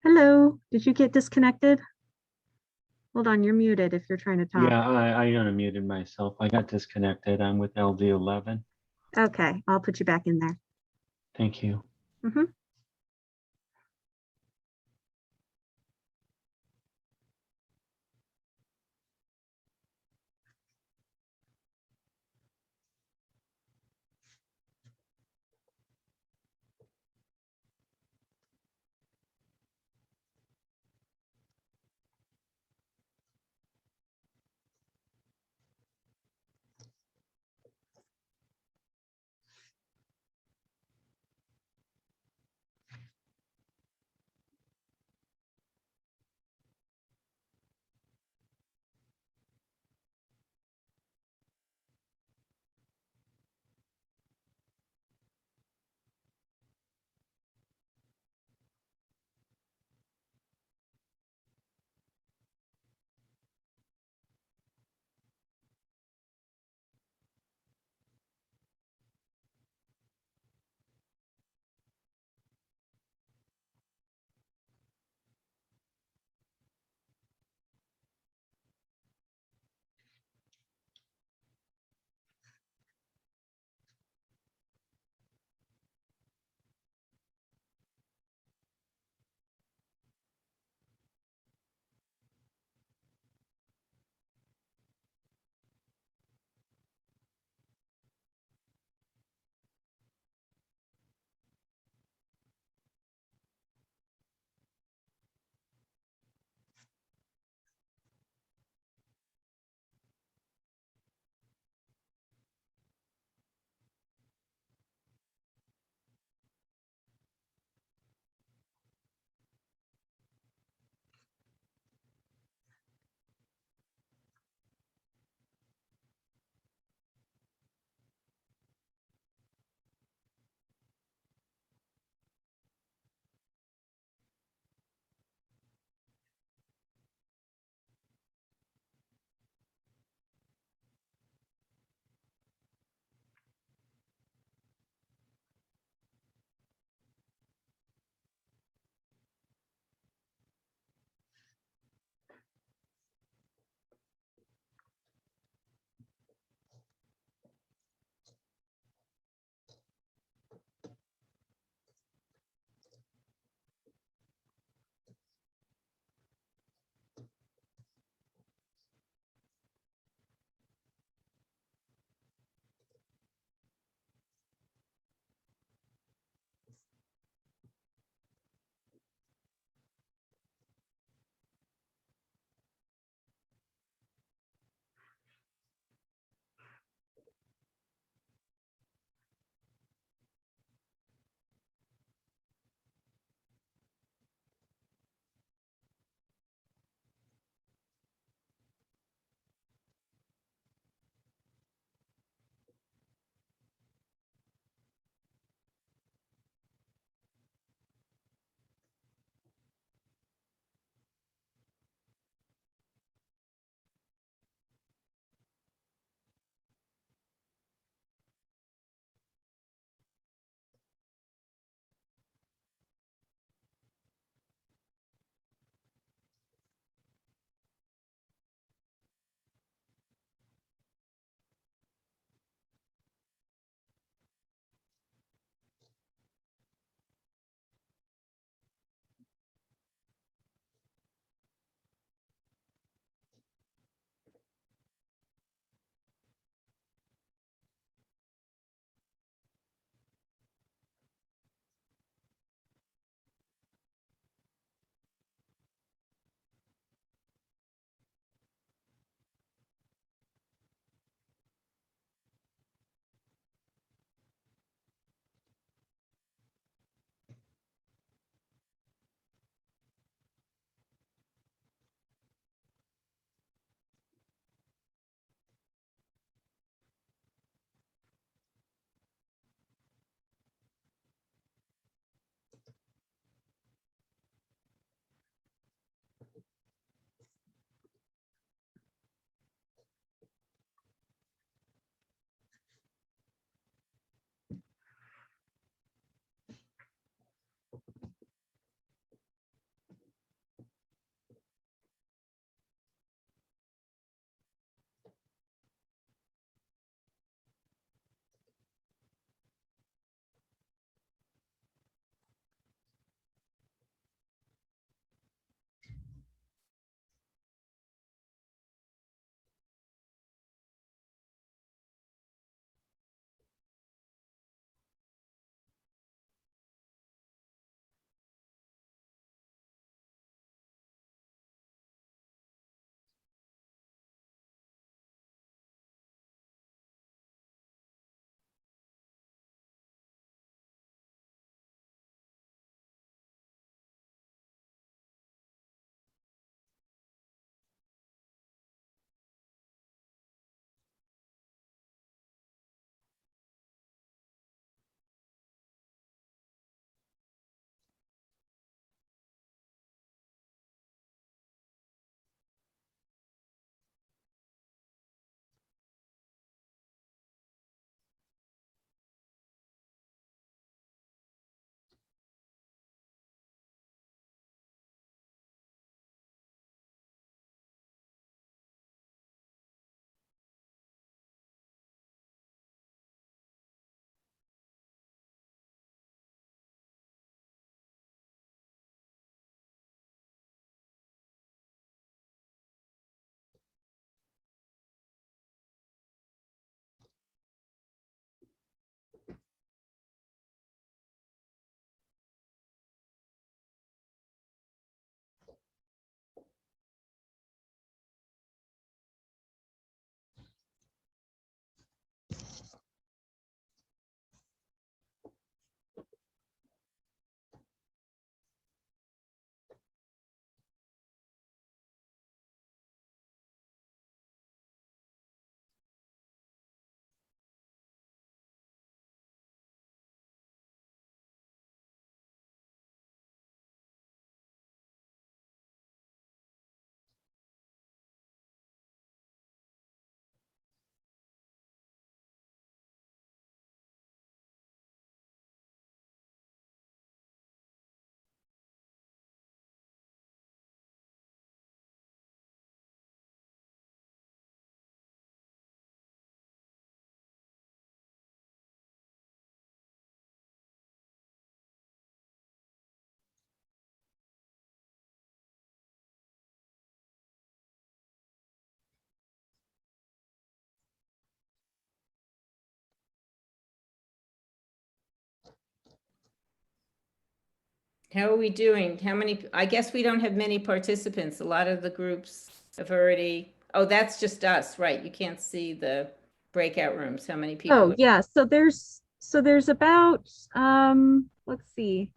Hello, did you get disconnected? Hold on, you're muted if you're trying to talk. Yeah, I unmuted myself. I got disconnected. I'm with LD11. Okay, I'll put you back in there. Thank you. Mhm. How are we doing? How many, I guess we don't have many participants. A lot of the groups have already, oh, that's just us, right? You can't see the breakout rooms, how many people. Oh, are- yeah, so there's about, let's see.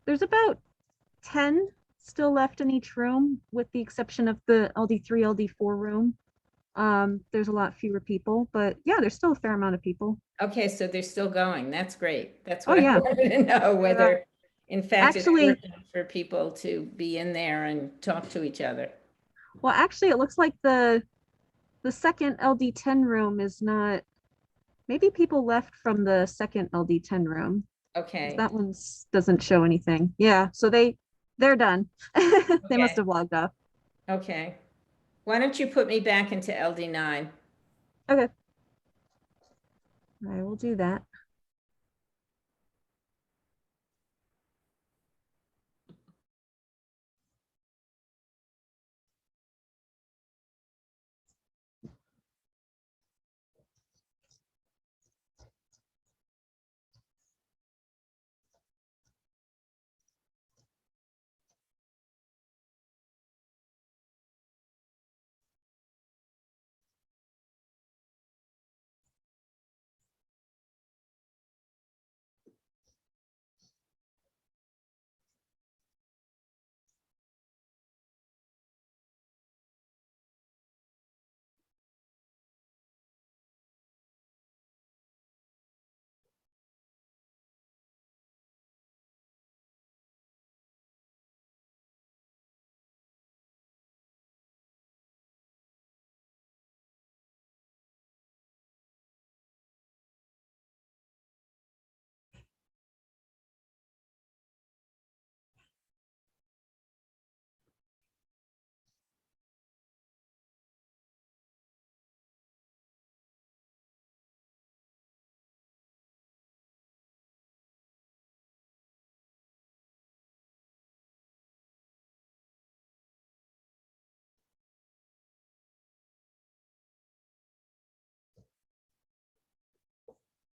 There's about 10 still left in each room, with the exception of the LD3, LD4 room. There's a lot fewer people, but yeah, there's still a fair amount of people. Okay, so they're still going. That's great. That's Oh, what I yeah. wanted to know, whether, in fact, it's Actually- worth it for people to be in there and talk to each other. Well, actually, it looks like the second LD10 room is not, maybe people left from the second LD10 room. 'Cause Okay, that one doesn't show anything. Yeah, so they're done. They must Okay. have logged off. okay. Why don't you put me back into LD9? Okay. I will do that.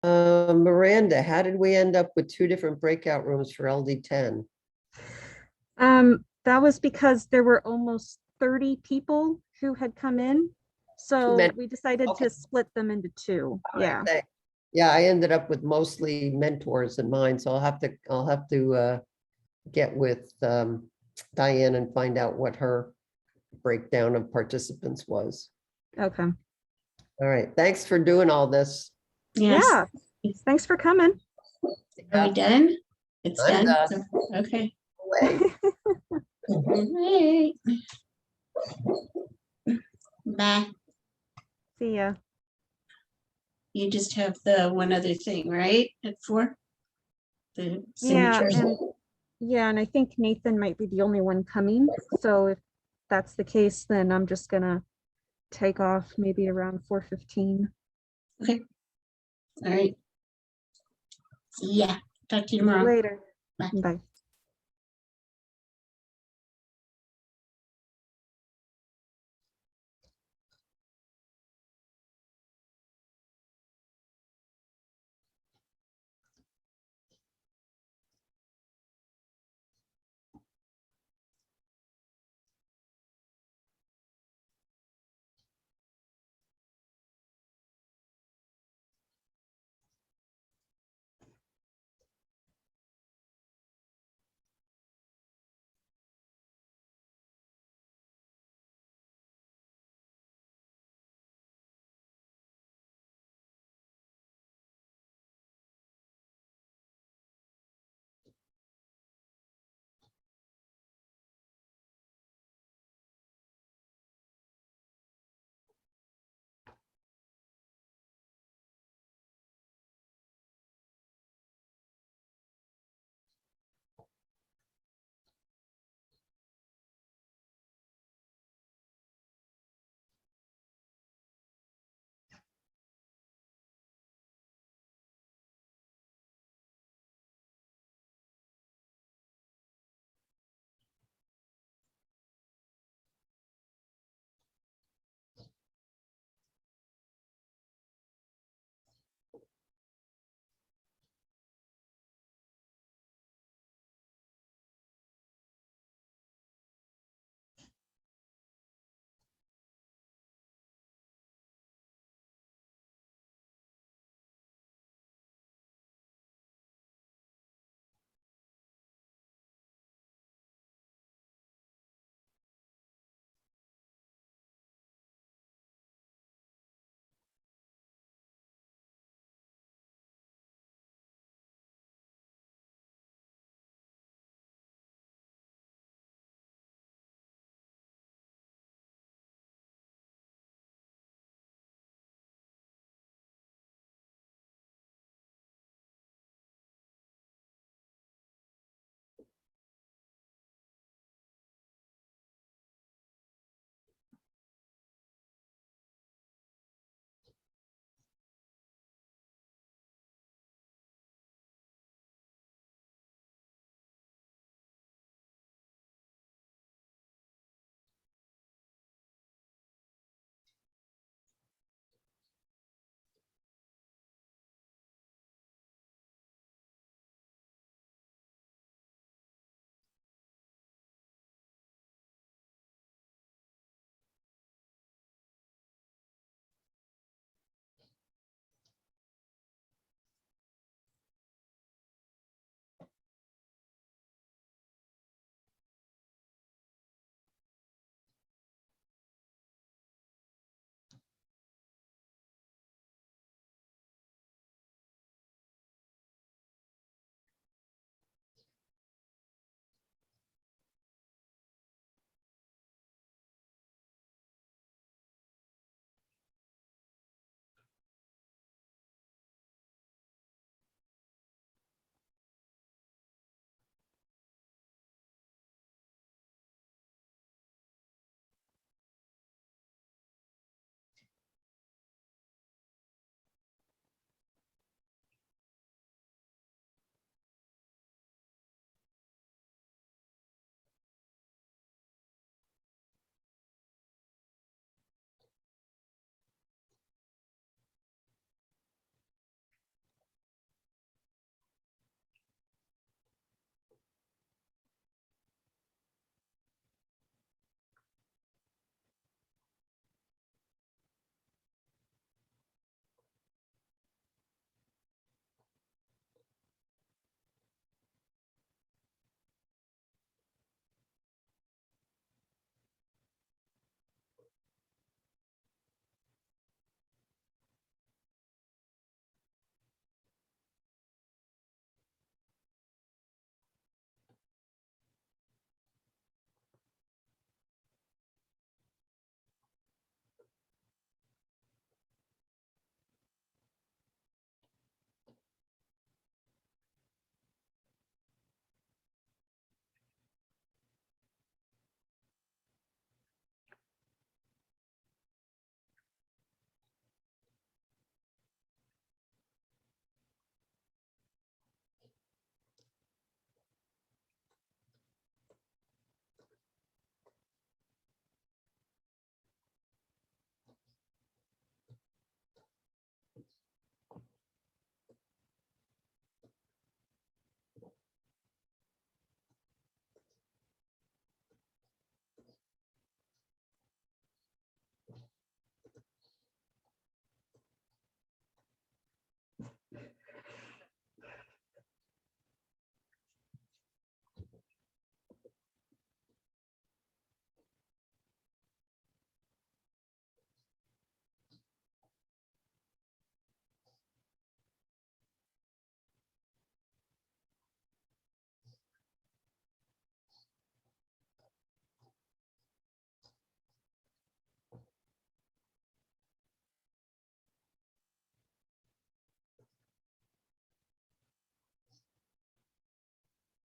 Miranda, how did we end up with two different breakout rooms for LD10? That was because there were almost 30 people who had come in. So many. we decided Okay. to split them into two. All right, Yeah. thanks. Yeah, I ended up with mostly mentors in mine, so I'll have to get with Diane and find out what her breakdown of participants was. Okay. All right, thanks for doing all this. Yes. Yeah. Thanks for coming. Are we done? It's I'm done? done. Okay. Away. All right. Bye. See ya. You just have the one other thing, right? At 4? The Yeah, signatures. and I think Nathan might be the only one coming. So if that's the case, then I'm just gonna take off maybe around 4:15. All right. See ya. Talk to you See you tomorrow. later. Bye. Bye.